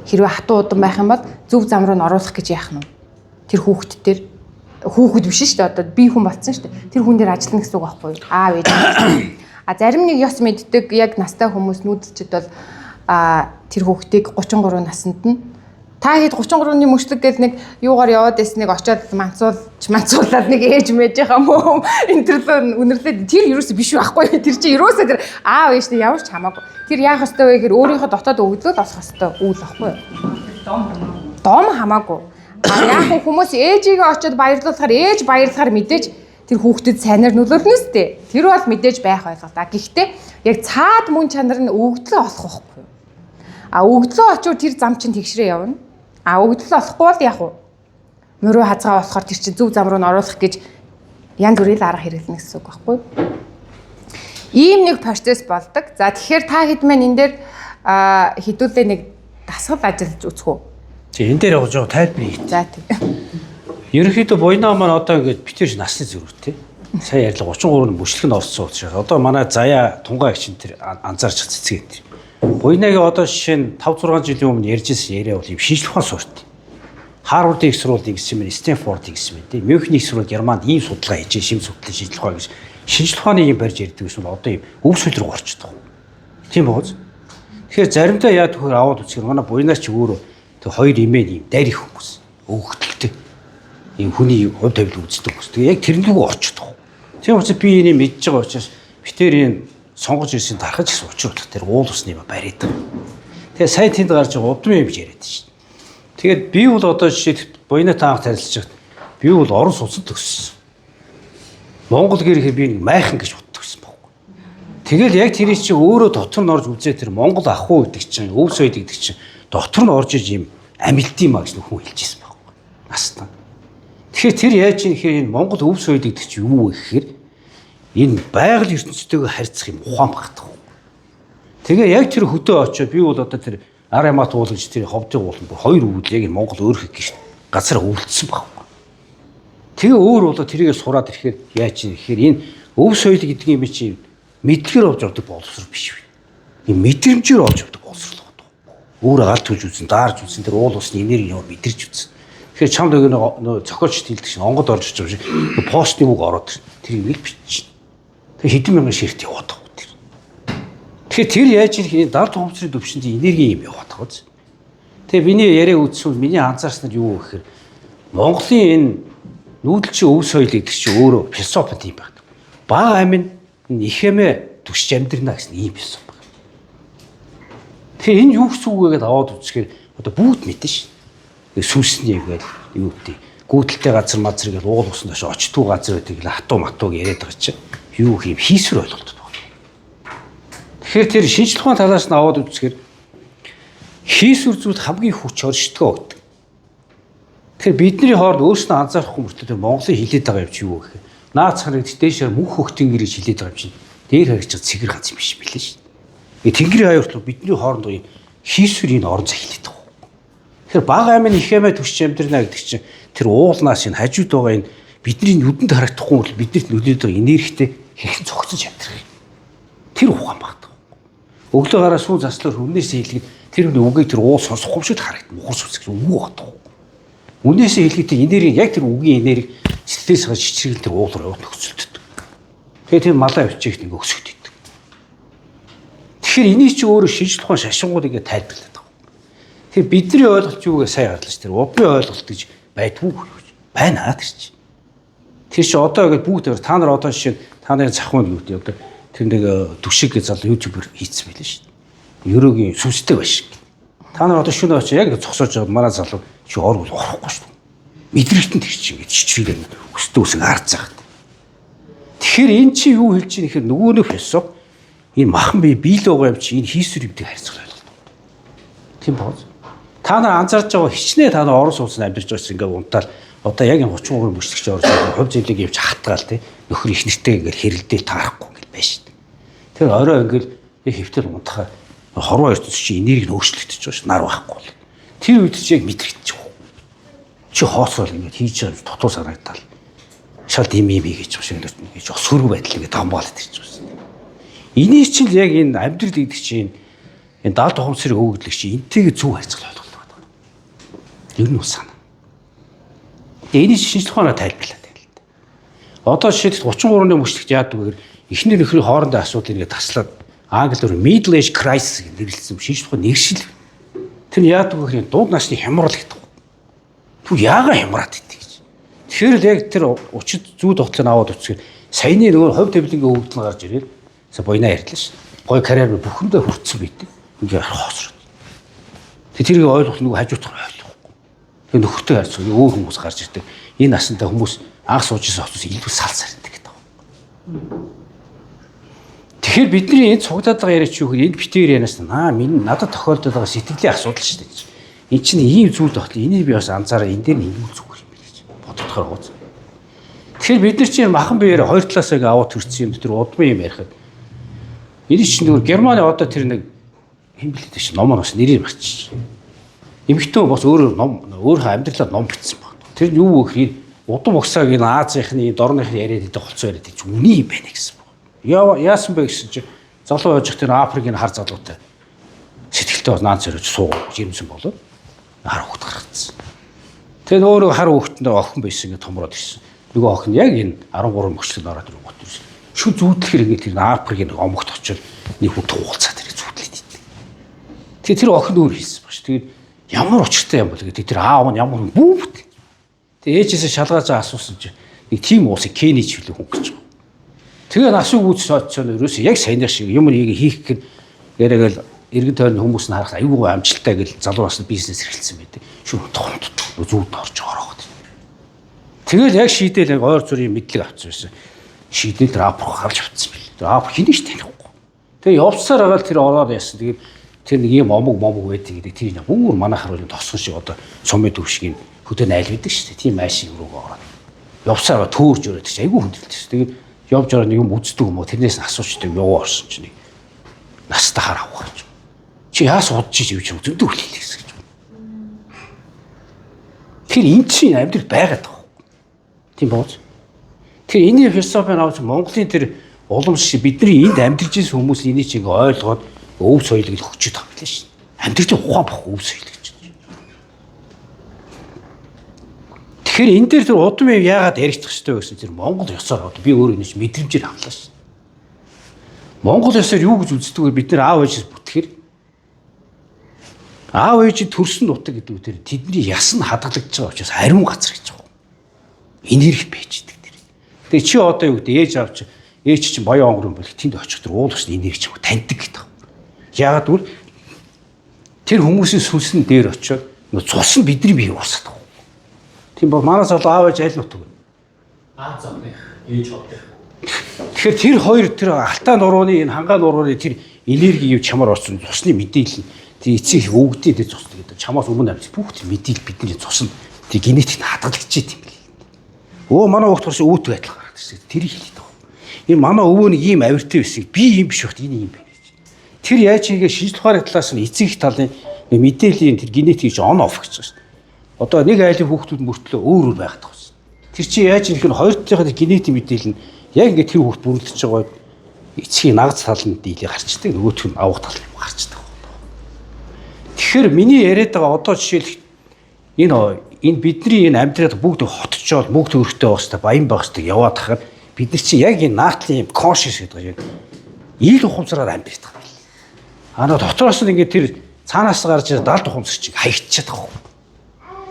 Speaker 2: Хэрвээ хатуу удан байх юм бол зөв зам руу н оруулах гэж яах нь. Тэр хүүхэд биш шүү дээ. Одоо би хүн болсон шүү дээ. Тэр хүн дээр ажиллана гэсэн үг байхгүй юу? Аав ээж. Зарим нэг ёс мэддэг яг настай хүмүүс нүүдэлчд бол тэр хүүхдийг 33 наснд нь Та хэд 33-ны мөчлөг гэдэг нэг юугаар яваад байсныг очиод манцуулаад нэг ээж мэж байгаа мó интерлөө үнэрлээд тэр юуроос биш байхгүй. Тэр чинь юуроос тэр аав ээж нь явж хамаагүй. Тэр яах ёстой вэ гэхээр өөрийнхөө дотоод өгдлөл олох ёстой үйл байхгүй. Дом хамаагүй. Яг хүмүүс ээжигээ очиод баярлуулахаар ээж баярлахаар мэдээж тэр хүүхдэд сайнаар нөлөөлнө үстэй. Тэр бол мэдээж байх ойлголоо. Гэхдээ яг цаад мөн чанар нь өгдлөө олох байхгүй. Өгдлөө очиод тэр зам чинь тэгшрээ явна. Өгдлөө олохгүй бол яах вэ? Мөрөө хазгаа болохоор тэр чинь зөв зам руу н оруулах гэж янз бүрийн арга хэрэглэнэ гэсэн үг байхгүй. Ийм нэг процесс болдог. За тэгэхээр та хэд мэн энэ дээр хэдүүлээ нэг дасгал ажиллаж үзэх үү?
Speaker 1: Чи энэ дээр явж байгаа тайлбар хий.
Speaker 2: За тийм.
Speaker 1: Ерөнхийдөө буйнаа маань одоо ингээд битэрч насны зөрүүтэй. Сая ярьлаа 33-ны мөчлөг нь орсон учраас одоо манай заяа тунгаа гिचэн тэр анзаарч цэцгээд. Буйнагийн одоо жишээ нь 5-6 жилийн өмнө ярьжсэн яриа бол юм шинжлэх ухаан сурт. Харвардын их сургуулийн гэсэн юм, Стэнфордын гэсэн юм тийм. Мюнхений их сургууль Германд ийм судалгаа хийж шим судлалын шинжлэх ухаан гэж шинжлэх ухааны юм барьж ярьдаг гэсэн бол одоо юм өв сүлрэг орчдөг. Тийм бооз. Тэгэхээр заримдаа яа төхөр аваад үзэхээр манай буйнаас ч өөрөө тэг хоёр имээ юм дарь их хүмүүс. Өгөгдөлтэй. Ийм хүний хувь тавилт үздэг хүмүүс. Тэгээ яг тэрнлүүг орчдөг. Тийм учраас би энийг мэдж байгаа учраас битэр энэ сонгож ирсэн тархаж гэсэн учруулах тэр уул усны юм бариад байгаа. Тэгээ сайн тэнд гарч байгаа удмын юм яриад шин. Тэгээд би бол одоо жишээд буйнаа таах тарилж байгаа. Би бол орон сууцад төгссөн. Монгол гэр ихэр би нэг майхан гэж боддог гэсэн байхгүй. Тэгэл яг тэрийг чи өөрөө дотор нь орж үзээ тэр Монгол ах уу гэдэг чинь өв соёл гэдэг чинь дотор нь орж иж юм амилтын маа гэж хүн хэлжсэн байхгүй. Настаа. Тэгэхээр тэр яаж юм гэхээр энэ Монгол өв соёл гэдэг чинь юу вэ гэхээр энэ байгаль ертөнцтэйгээ харьцах юм ухаан багтах. Тэгээ яг тэр хөдөө очиод би бол одоо тэр Арамат уулгаж тэр ховдын уулан хоёр өвөл яг энэ Монгол өөрөх гэж газар өвлөдсөн байхгүй. Тэгээ өөр болоо тэрийгээ сураад ирэхээр яаж юм гэхээр энэ өв соёл гэдэг юм чинь мэдлэгээр олж авдаг боловсрол биш үү. Энэ мэдрэмжээр олж авдаг боловсрол гэдэг. Өөрөө галт хүлж үзэн, даарж үзэн тэр уул усны энерги нь мэдэрч үзэн. Тэгэхээр чамд нөгөө зохиолч хэлдэг шин онгод орж ирж байгаа шиг постын үг ороод тэр юм бичиж. Тэгээ хэдэн мянган ширт яваад байгаа тэр. Тэгэхээр тэр яаж юм хэрэг дард хумцрын төвшөнд энерги юм яваад байгаа биз. Тэгээ миний яриа үзсэн миний анзаарснаар юу гэхээр Монголын энэ нүүдэлчин өв соёл гэдэг чинь өөрөө философи юм байна. Бага амин ихэмэ түшиж амьдрна гэсэн ийм философи байна. Тэгэхээр энэ юу гэсэн үг вэ гэдээ аваад үзэхээр одоо бүгд мэдэн шин. Сүнсний гээл юу гэдэг гүйдэлтэй газар мазар гэж уул усан доош очтгүй газар гэдэг л хатуу матууг яриад байгаа чинь юу хийм хийсвэр ойлголт байна. Тэгэхээр тэр шинжлэх ухааны талаас нь аваад үзэхээр хийсвэр зүйл хамгийн хүч оршдгоо гэдэг. Тэгэхээр бидний хооронд өөрснөө анзаарахгүй мөртөө тэр Монголын хилээд байгаа юм чи юу гэхээр наад царыг дэшээр мөнх хөхтөн гэрэж хилээд байгаа юм чинь дээр харьж байгаа цэгэр ганц юм биш билээ шин. Тэнгэрийн хаяурт бидний хооронд энэ хийсвэрийн орон зай хилээд байгаа. Тэгэхээр бага амин их ямаа төсч амьдрна гэдэг чинь тэр уулнаас энэ хажууд байгаа энэ бидний нүдэнд харагдахгүй бол биднэрт нөлөөд байгаа энергитэй хэрхэн цогцож амьдрах юм. Тэр ухаан багтав. Өглөө гараа сүүн заслаар өмнөөсөө хэлгээд тэр үгийг тэр уул сонсохгүй шиг харагдана. Мухар сүсэх үг багтав. Үнээсээ хэлгээд энерги яг тэр үгийн энерги сэтгэлээс хаж чичрэл тэр уул руу нөхцөлддөг. Тэгээ тэр малаа өчөөгт ингээ өсгөгддөг. Тэгэхээр энийг чи өөрөө шинжлэх ухаан шашингууд ингээ тайлбарлаад байгаа. Тэгэхээр бидний ойлголт юугээ сайн гарлаж тэр удмын ойлголт гэж байдгүй байна тэр чи. Тэр чи одоо ингээ бүгд та нар одоо жишээ та нарын цахмын юу гэдэг одоо тэр нэг түшиг гэж залуу ютубер хийцсэн байлээ шүү дээ. Ерөөгийн сүнстэй баш. Та нар одоо шөнө очиж яг зогсоож байгаа манай залуу чи орвол орохгүй шүү дээ. Мэдрэгтэн тэр чи ингэ чичрэл өстөө үсэг харж байгаа. Тэгэхээр эн чи юу хэлж ийм гэхээр нөгөө нэг философи энэ махан бие биелээ байгаа юм чи энэ хийсвэр юмтэй харьцах ойлголт. Тийм бооз. Та нар анзаарч байгаа хичнээн та нар орон сууцнд амьдарч байгаа чинь ингээ унтаал одоо яг энэ 33 мөчлөгч орж байгаа хувь зэвлэг явж хатгаал тий нөхөр их нэртэй ингээ хэрэлдээл таарахгүй гэл байна шүү дээ. Тэр орой ингээл хэвтэл унтахаа хорвоо ертөнц чи энерги нь өөрчлөгдөж байгаа ш нар байхгүй бол. Тэр үед чи яг мэдрэгдэж байгаа. Чи хооцол ингээ хийж байгаа дутуу санагдтал. Шал дим гэж байгаа шиг ингэж өсвөрг байдал ингээ дамбаалт ирж байгаа. Энийг чинь яг энэ амьдрал гэдэг чинь энэ даалт ухамсарыг өгөгдлөх чинь энтэйгээ зөв харьцал ойлголт байна. Ер нь усана. Энийг шинжлэх ухаанаар тайлбарлаад байна л да. Одоо жишээд 33-ны мөчлөгт яадаг вэ гэхээр эхнэр нөхрийн хоорондын асуудал ингээ таслаад англиар middle age crisis гэж нэрлэсэн шинжлэх ухааны нэгшил. Тэр яадаг вэ гэхээр дууд насны хямрал гэдэг. Түр яагаад хямраад идэв гэж. Тэгэхээр л яг тэр учид зүү тогтлыг аваад үцхээр саяны нөгөө хувь тавилангийн хөвгдөл гарч ирээд буйнаа ярьлаа шүү. Гой карьер бүхэндээ хүртсэн байдаг. Ингээ хоосроо. Тэр тэрийг ойлгох нөгөө хажуутгаар ойлгохгүй. Тэгээ нөхөртэй харьцах өөр хүмүүс гарч ирдэг. Энэ насантай хүмүүс анх сууж ирсэн хотоос илүү салсаар байдаг гэдэг. Тэгэхээр бидний энд цуглаад байгаа яриач юу гэхээр энд битээр янаас минь надад тохиолдоод байгаа сэтгэлийн асуудал шүү дээ. Энд чинь ийм зүйл тогтол энийг би бас анзаараа энэ дээр нь юм зүгээр юм байна гэж бодохоор гоц. Тэгэхээр бид нар чинь махан биеэр хоёр талаасаа аваад төрсөн юм тэр удмын юм ярихад энэ чинь нөгөө Германы одоо тэр нэг хэмбэлтэй чинь ном бас нэрийг марчиж. Эмэгтэй бас өөрөө өөрийнхөө амьдралаар ном бичсэн баг. Тэр нь юу вэ гэхээр удам угсааг энэ Азийнхны дорныхны яриад идэх холцоо яриад чи үний юм байна гэсэн. Яасан бэ гэсэн чи залуу яж тэр Африкийн хар залуутай сэтгэлтэй бол наан царж суугаад жимсэн болоод хар хөхт гаргацсан. Тэгээд өөрөө хар хөхтөндөө охин байсан гэж томроод ирсэн. Нөгөө охин яг энэ 13 мөчлөд ороод ирсэн ирсэн. Шү зүүдлэхэр ингэ тэр Африкийн омогт очил нэг хүн туулцаад тэр зүүдлээд идэв. Тэгээд тэр охин өөр хэлсэн баг ш. Тэгээд ямар учиртай юм бол гэдэг тэр аав нь ямар бүүвт. Тэгээд ээжээсээ шалгааж асуусан чи нэг тийм уусыг Кенич хөлөө хүн гэж. Тэгээ насуу гүйц очсон ерөөсөө яг саяных шиг юм хийх гэх яриагаал эргэн тойрны хүмүүс нь харах аюулгүй амжилттай гэл залуу насны бизнес эрхэлсэн байдаг. Шүр тохомд зүүд орж ороод. Тэгэл яг шийдэл яг ойр зүрийн мэдлэг авсан байсан. Шийдэл рапорт харж авсан бил. Рапорт хинэж танихгүй. Тэгээ явцсаар агаал тэр ороод яасан. Тэгээд тэр нэг юм омог байдаг гэдэг тэр бүр манайхаар бол тосгон шиг одоо сумын төв шиг хөдөө найл байдаг шүү дээ. Тийм айшиг рүүгээ ороод. Явцсаар төөрж өрөөд чи айгүй хүндэлдэг шүү. Тэгээд явж байгаа нэг юм үздэг юм уу тэрнээс нь асуучдаг яваа орсон чинь настай хараа авах. Чи яас удаж ивч зөндөө хүлээлээс гэж. Тэр энэ чинь амьдрал байгаад байгаа. Тийм бооз. Тэр энэ философи авч Монголын тэр улам шиг бидний энд амьдарч ирсэн хүмүүс энийг чиг ойлгоод өв соёлыг хөгжиж байгаа юм лээ шин. Амьдралын ухаан бох өв соёл гэж. Тэгэхээр энэ дээр тэр удам юм яагаад яригдах ёстой вэ гэсэн тэр Монгол ёсоор би өөрөө нэг мэдрэмжээр авлаа шин. Монгол ёсоор юу гэж үздэггүй бид нар аав ээжээс бүтгэхэр аав ээж төрсөн нутаг гэдэг тэр тэдний яс нь хадгалагдж байгаа учраас ариун газар гэж байгаа. Энерги бийждэг тэр. Тэгээ чи одоо юу гэдэг ээж авч ээж чинь баян онгор юм бол тэнд очих тэр уулгч энерги ч таньдаг гэдэг. Яагаад гэвэл тэр хүмүүсийн сүнсэн дээр очиод цус нь бидний бие уусаад байгаа. Тийм бол манаас бол аав ээж аль нутаг вэ?
Speaker 4: Аа зовных ээж hodных.
Speaker 1: Тэгэхээр тэр хоёр тэр алтаа нурууны энэ хангаа нурууны тэр энерги юу чамаар орсон цусны мэдээлэл тэр эцэг өвгдөө тэр цус гэдэг чамаас өмнө авч бүх тэр мэдээлэл бидний цус нь тэр генетик нь хадгалагдаж идэв юм бэл. Өө манай хөлт төрсөн өөт байдал гараад ирсэн. Тэр хэлээд байгаа. Энэ манай өвөө нэг ийм авиртай байсан. Би ийм биш бахт энэ ийм байна гэж. Тэр яаж хийгээ шинжлэх ухааны талаас нь эцэг их талын мэдээллийн тэр генетик чинь on off гэж байна. Одоо нэг айлын хүүхдүүд мөртлөө өөр өөр байгаад байгаа. Тэр чинь яаж юм гэхээр хоёр талынхаа генетик мэдээлэл нь яг ингээд тэр хүүхд бүрэлдэж байгаа эцгийн нагц тал нь дийлээ гарчдаг нөгөөх нь авах тал юм гарчдаг. Тэгэхээр миний яриад байгаа одоо жишээл энэ бидний энэ амьдрал бүгд хотчоод бүгд өөртөө байх хэвээр баян байх хэвээр яваад хахад бид нар чинь яг энэ наатлын юм conscious гэдэг яг ил ухамсараар амьдрэх гэдэг. Аа дотроос нь ингээд тэр цаанаас гарч ирээд далд ухамсар чиг хаягдчихад байгаа.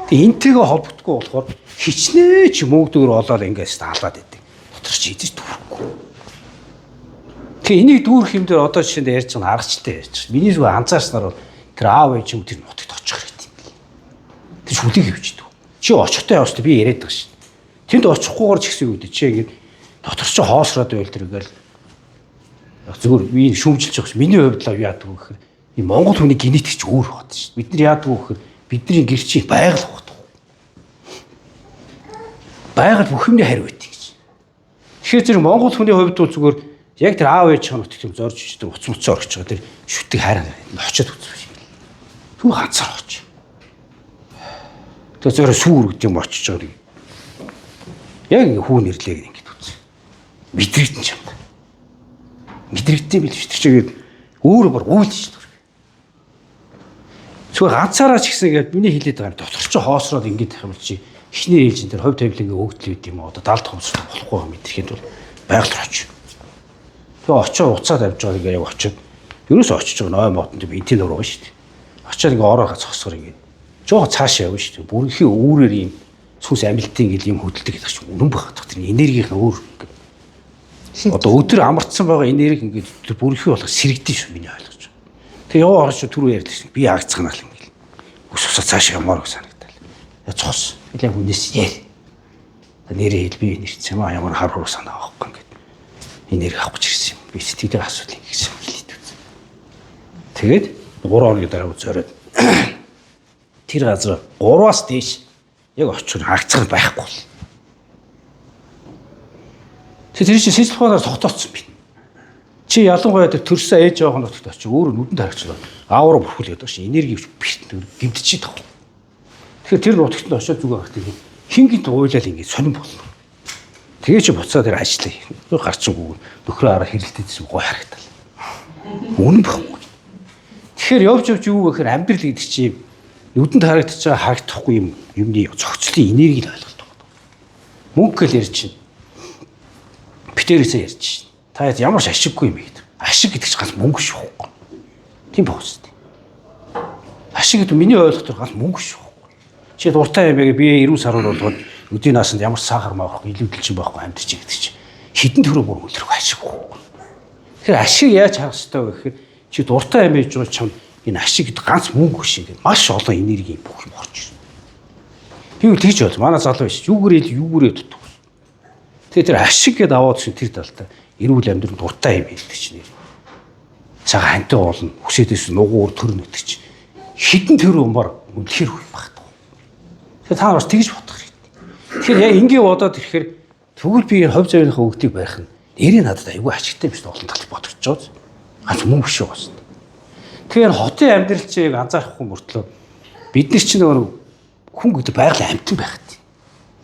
Speaker 1: Тэгээ энтэйгээ холбогдохгүй болохоор хичнээн ч мөнгөдөөр олоод ингээс таалаад идэв. Дотор чи идэж дүүрэхгүй. Тэгээ энийг дүүрэх юм дээр одоо жишээнд ярьж байгаа аргачлалтай ярьж байгаа. Миний зүгээр анзаарснаар бол тэр аав ээж юм тэр нутагт очих хэрэгтэй юм бэл. Тэр шүлэг хөвчдөг. Чи очихтой явах би яриад байгаа шин. Тэнд очихгүйгээр ч гэсэн үүдээ чи ингэ дотор чи хоосроод байл тэргээл зүгээр би шүүмжилж байгаа ш. Миний хувьд л яадаг вэ гэхээр энэ Монгол хүний генетик ч өөр бод шин. Бид нар яадаг вэ гэхээр бидний гэр чи байгаль ухдаг. Байгаль бүх юмний хариу байдаг гэж. Тэгэхээр зэрэг Монгол хүний хувьд бол зүгээр яг тэр аав ээж хоногт юм зорж ичдэг уц муцаа орчих байгаа тэр шүтэг хайраа очиод үзэх юм. Түр ганцаар очиж. Тэр зөөрө сүүр гэдэг юм очиж байгаа юм. Яг хүү нэрлээ ингэж үзье. Мэдрэгдэн ч юм. Мэдрэгдсэн бил шүү. Тэр чигээд өөрөө бүр уйлж шүү. Зүгээр ганцаараа ч гэсэн ингээд миний хэлээд байгаа юм дотор ч хоосроод ингэж тахим чи эхний ээлжин тэр хувь тавилангийн өгдөл үүд юм уу одоо далд хомсрох болохгүй мэдрэхэд бол байгаль очив. Тэгээ очоо уцаад авч байгаа ингээ яг очиод ерөөсөө очиж байгаа ной мотонд би энтийн нуруу шүү дээ. Очоод ингээ ороогоо зогсоор ингээ жоохон цаашаа явна шүү дээ. Бүрийнхээ үүрээр ийм сүнс амилтын гэл юм хөдөлдөг гэдэг чинь үнэн багт. Тэр энергийн өөр одоо өдөр амарцсан байгаа энерги ингээ тэр бүрийнхээ болох сэрэгдэн шүү миний ойлгож байна. Тэгээ яваа орж түрүү ярьдаг би агцгнаа л ингээ ус усаа цаашаа ямаар санагдал. Цос нэлээ хүнээс яар. Нэрээ хэл би нэрч юм аа ямар хар хуруу санаа авахгүй ингээ энерги авах гэж ирсэн юм. Би сэтгэлээ асуудал ингэсэн хэлээд үзсэн. Тэгээд 3 хоногийн дараа үзээрээд тэр газар 3-аас дээш яг очир хаагцсан байхгүй бол. Тэр чинь сэжил ухаанаар тогтооцсон би. Чи ялангуяа тэр төрсөн ээж байгаа нутагт очиж өөрөө нүдэнд харагчлаа. Аавраа бүрхүүлээд байгаа шин энерги бишт гимтчихэд тав. Тэгэхээр тэр нутагт очиж зүг авах тийм хингийнт уйлал ингэ сонирн болно. Тэгээ чи буцаа тэр ажиллаа. Гарчгүй нөхрөө араа хэрэлдээсэн гой харагдал. Үнэн баггүй. Тэгэхээр явж юу гэхээр амьдрал гэдэг чинь нүдэнд харагдаж байгаа харагдахгүй юмны зохицлын энергийг ойлголт байна. Мөнгө гэл ярьж чинь. Битэрээсээ ярьж чинь. Та ямар ч ашиггүй юм гэдэг. Ашиг гэдэг чинь ганц мөнгө шүү. Тийм боос. Ашиг гэдэг миний ойлголтоор ганц мөнгө шүү. Чи дуртай юм яг би 90 сараар болгоод өдийн наасанд ямар сахар маахгүй илүүдэлчин байхгүй амьдч гэдэг чинь хитэн төрөө бүр үлрэх ашиггүй. Тэгэхээр ашиг яаж харах ёстой вэ гэхээр чи дуртай юм ээж байгаа чам энэ ашиг гэдэг ганц мөнгө шиг маш олон энерги бүх юм орж ирнэ. Би үл тэгж бол манай залуу биш юугээрээ дутдаг. Тэгээ тэр ашиг гэдээ аваад чинь тэр талтай эрүүл амьдрал дуртай юм гэдэг чинь цагаан хантай болно. Хүсээдээс нугуур төр нүдэг чинь хитэн төр өмөр үлхэр үе багт. Тэгээ та бас тэгж бодох хэрэгтэй. Тэгэхээр яг ингэ бодоод ирэхээр тэгвэл би хувь завийнхаа өгдгийг барих нь нэрийн надад айгүй ашигтай биш олон талд бодож байгаа. Ганц мөнгө биш үү. Тэгэхээр хотын амьдрал чинь яг анзаарахгүй мөртлөө бид нар чинь нөгөө хүн гэдэг байгалийн амьтан байх гэдэг.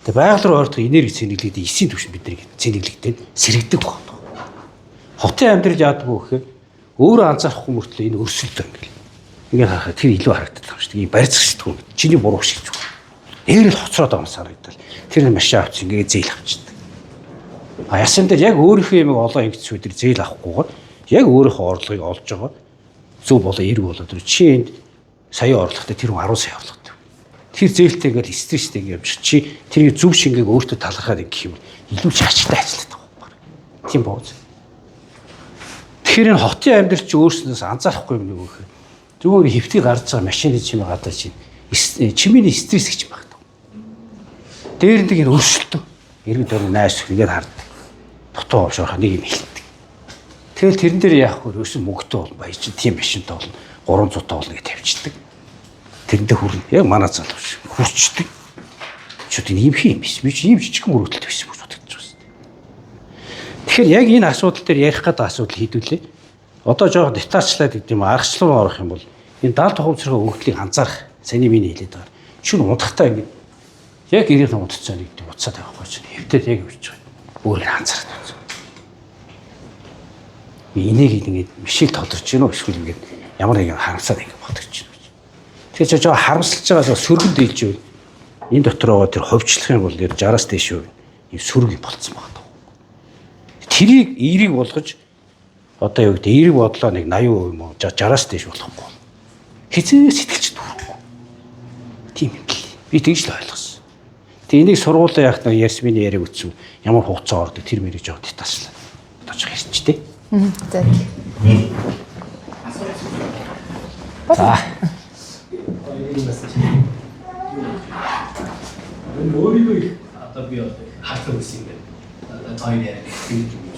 Speaker 1: Тэгээ байгаль руу ордог энерги цэнэглэгдээ эсийн түвшин бидний цэнэглэгдээд сэрэгдэг байна. Хотын амьдрал яадаг вэ гэхээр өөрөө анзаарахгүй мөртлөө энэ өрсөлдөө ингээл. Ингээ харахад тэр илүү харагддаг юм шүү дээ. Барьцах сэтгүүл чиний буруу шиг зүгээр. Нэрэл хоцроод байгаа юм санагдал. Тэр машин авч ингээ зээл авчдаг. Ясан дээр яг өөрийнхөө юм олоо ингэц үдэр зээл авахгүйгээр яг өөрийнхөө орлогыг олж байгаа. Зөв болоо эрг болоо тэр чи энд сая орлоготой тэр 10 сая орлоготой. Тэр зээлтэй ингээл стресстэй юм шиг чи тэрийг зөв шингээг өөртөө талархаад ингэх юм илүү ч ачтай ажилладаг байна. Тийм бооз. Тэгэхээр энэ хотын амьдрал чи өөрснөөс анзаарахгүй юм нэг өгөх. Зүгээр хэвтий гарч байгаа машины чимээ гадаа чи чимээний стресс гэж байна. Дээр нэг энэ өрсөлдөө. Иргэд өөр найс нэгээд хардаг. Дутуу овшоорох нэг юм хэлдэг. Тэгэл тэрэн дээр яах вэ? Өсөн мөнгөтэй бол баяр чинь тийм машинтай бол 300 болно гэж тавьчихдаг. Тэрэндээ хүрнэ. Яг манай залуу шиг хүрчдэг. Чүт энэ юм хий юм биш. Би чи ийм жижигхэн мөрөдөлт байсан гэж бодож байгаа. Тэгэхээр яг энэ асуудал дээр ярих гэдэг асуудал хийдүүлээ. Одоо жоохон детачлаад гэдэг юм аргачлал орох юм бол энэ 70% цэрэг өгдлийг анзаарах. Саний миний хэлээд байгаа. Шүн унтахтаа ингэ яг ирэх утцаа нэг утсаа тавихгүй чинь хэвтээд яг үвч байгаа. Өөрөөр анзаараад байна. Би энийг ингэж мишэл толдорч гинөө эсвэл ингэж ямар нэгэн харамсаад ингэ бодож байна. Тэгэхээр жоо харамсалж байгаа сөргөнд дийлж байвал энэ дотор байгаа тэр ховчлох юм бол 60-аас дээш юу юм сөрөг болцсон байна. Тэрийг эерэг болгож одоо юу гэдэг эерэг бодлоо нэг 80% юм уу 60-аас дээш болохгүй. Хизээ сэтгэлч дүүргүй. Тийм юм бэл. Би тэгж л ойлгосон. Тэгээ энийг сургуулаа яах нь Ясмины яриаг үтсэн ямар хугацаа ордог тэр мэрийг жоо детачлаа. Бодож хэрч тээ.
Speaker 2: За.
Speaker 1: За.
Speaker 4: өөрийгөө одоо би хатсан гэсэн юм байна. Тойр яриаг хийж байна.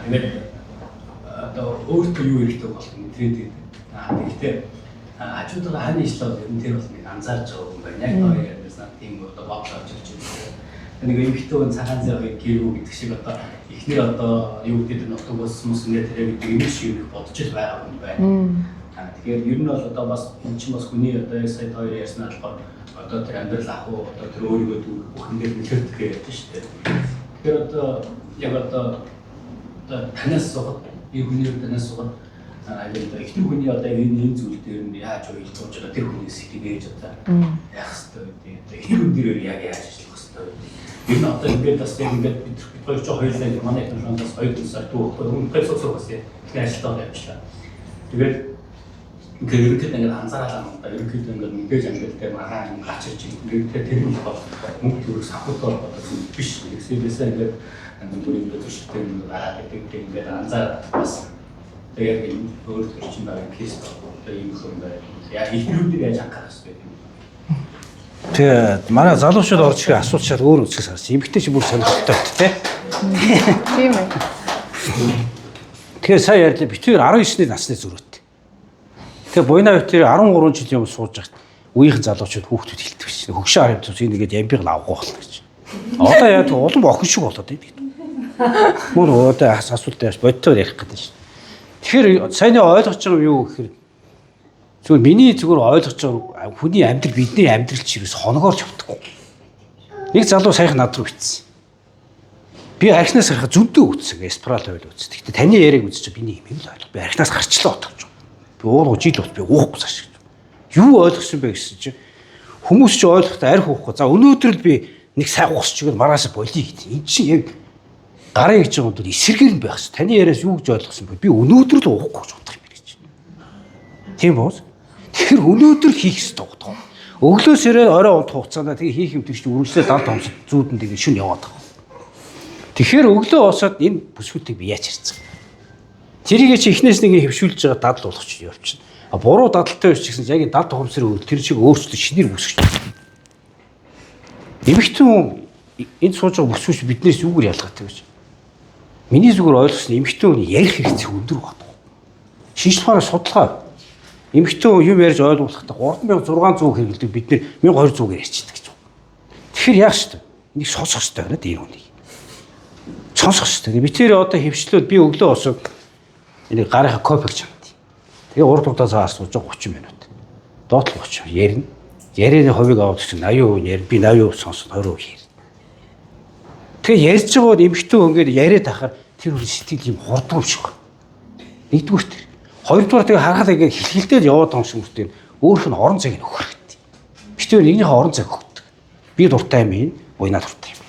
Speaker 4: Тэгээд одоо өөртөө юу хэрэгтэй болох юм тэгээд гэхдээ хажуудаа хааны ишлээ ер нь тэр бол нэг анзаарч байгаа юм байна. Яг тойр ярьсан тийм одоо бодлоо авч ирж байна. Нэг эмхтэн цагаан зэвийг гэрүү гэдэг шиг одоо эхнэр одоо юу гэдэг нь автобус мус ингээд тэрэг гэдэг юм шиг бодож л байгаа юм байна. Тэгэхээр ер нь бол одоо бас энэ чинь бас хүний одоо сая тойр ярьсан албаар одоо тэр амьдрал ах уу одоо тэр өөрийгөө бүх ингээд нэлэрдэг ярьж шүү дээ. Тэгэхээр одоо яг одоо танаас сухад энэ хүний танаас сухад эхнэр хүний одоо энэ зүйл дээр нь яаж ойлгож байгаа тэр хүний сэтгэлээж одоо яах ёстой гэдэг. Эхнэр хүн дээр яг яаж ажиллах ёстой гэдэг. Ер нь одоо ингээд бас ингээд бид хоёр ч хоёулаа манай их шондоос хоёр сар дүүхгүй өмнөхөөс бас их ажилтаа явууллаа. Тэгээд Ингээд ингээд анзаараад байна. Ерөнхийдөө ингээд мэдээж ангилалтай маргаан юм гарч ирж байгаа. Тэр нь бол мөнгө төрөх санхүүгээр бодож биш. Тэгсээс ингээд бүрийн төсөлтэй гараад гэдэг ингээд анзаараад бас тэгээд өөр төрчин байгаа кейс одоо юм юм байна. Яг ихнүүдийг яаж анхаарах хэрэгтэй юм.
Speaker 1: Тэгээ манай залуучууд орж ирэх асуучаад өөр үзэх сарсан. Эмэгтэй чи бүр сонирхолтой тий.
Speaker 2: Тийм ээ.
Speaker 1: Тэгэхээр сая ярьлаа битүүр 19-ны насны зүрхтэй. Тэгээ буйна битүүр 13 жил юм сууж байхад үеийнхэн залуучууд хүүхдүүд хэлдэг шин. Хөгшин харин зүс энийг ямбиг авахгүй болно гэж. Одоо яг улам охин шиг болоод байдаг. Мөр одоо асуулт яаж бодтоор ярих гэдэг шин. Тэгэхээр саяны ойлгож байгаа юу гэхээр зүгээр миний зүгээр ойлгож байгаа хүний амьдрал бидний амьдрал чирээс хоногоорч явдаггүй. Нэг залуу саяхан над руу битсэн. Би архинаас гарах зүндөө үтсэг, эспрал ойл үтс. Гэхдээ таны яриаг үзчих миний юм л ойлго. Би архинаас гарчлаа бодож байна. Би уур жил бол би уухгүй цааш. Юу ойлгосон бэ гэсэн чинь хүмүүс ч ойлгохтой арх уухгүй. За өнөөдөр л би нэг сайн ухсч игээр мараас болиё гэдэг. Энд чинь яг гарын гэж байгаа юм эсэргээр нь байх шүү. Таны яриас юу гэж ойлгосон бэ? Би өнөөдөр л уухгүй гэж бодох юм би гэж. Тийм үү? Тэгэхээр өнөөдөр хийх ёстой гоо. Өглөөс ирээд орой унт хугацаанд тэгээ хийх юм тийш үргэлжлээ далд хомсод зүүдэн тэгээ шүн яваад байгаа. Тэгэхээр өглөө босоод энэ бүсгүүдийг би яаж харьцах. Тэрийг чи эхнээс нэг хөвшүүлж байгаа дадал болгоч явчихна. А буруу дадалтай биш гэсэн яг энэ далд хомсрын үйл тэр шиг өөрчлөлт шинээр бүсгэж. Эмэгтэй хүн энд сууж байгаа бүсгүүч биднээс юугаар ялгаатай гэж. Миний зүгээр ойлгосон эмэгтэй хүн ярих хэрэгцээ өндөр байна. Шинж ухааны судалгаа эмэгтэй хүн юм ярьж ойлгуулахдаа 3600 хэрэгэлдэг бид нэр 1200-ээр ярьчихдаг гэж. Тэгэхээр яах вэ? Энийг сонсох хэрэгтэй байна дээ энэ хүнийг. Сонсох хэрэгтэй. Би тэр одоо хөвчлөөд би өглөө босоод энийг гарынхаа копиг чамд. Тэгээ 3 удаа цаас сууж 30 минут. Доотлох 30 ярина. Ярианы хувийг аваад чинь 80% ярина. Би 80% сонсоод 20% ярина. Тэгээ ярьж байгаа эмэгтэй хүн ингээд яриад тахаар тэр хүн сэтгэл юм хурдан юм шиг. Нэгдүгээр тэр. Хоёрдугаар тэгээ харахад ингээд хилхилдээд яваад байгаа юм шиг үстэй. Өөрөх нь орон зайг нөхөх хэрэгтэй. Би тэр нэгнийхээ орон зайг өгдөг. Би дуртай юм ин, буйна дуртай юм.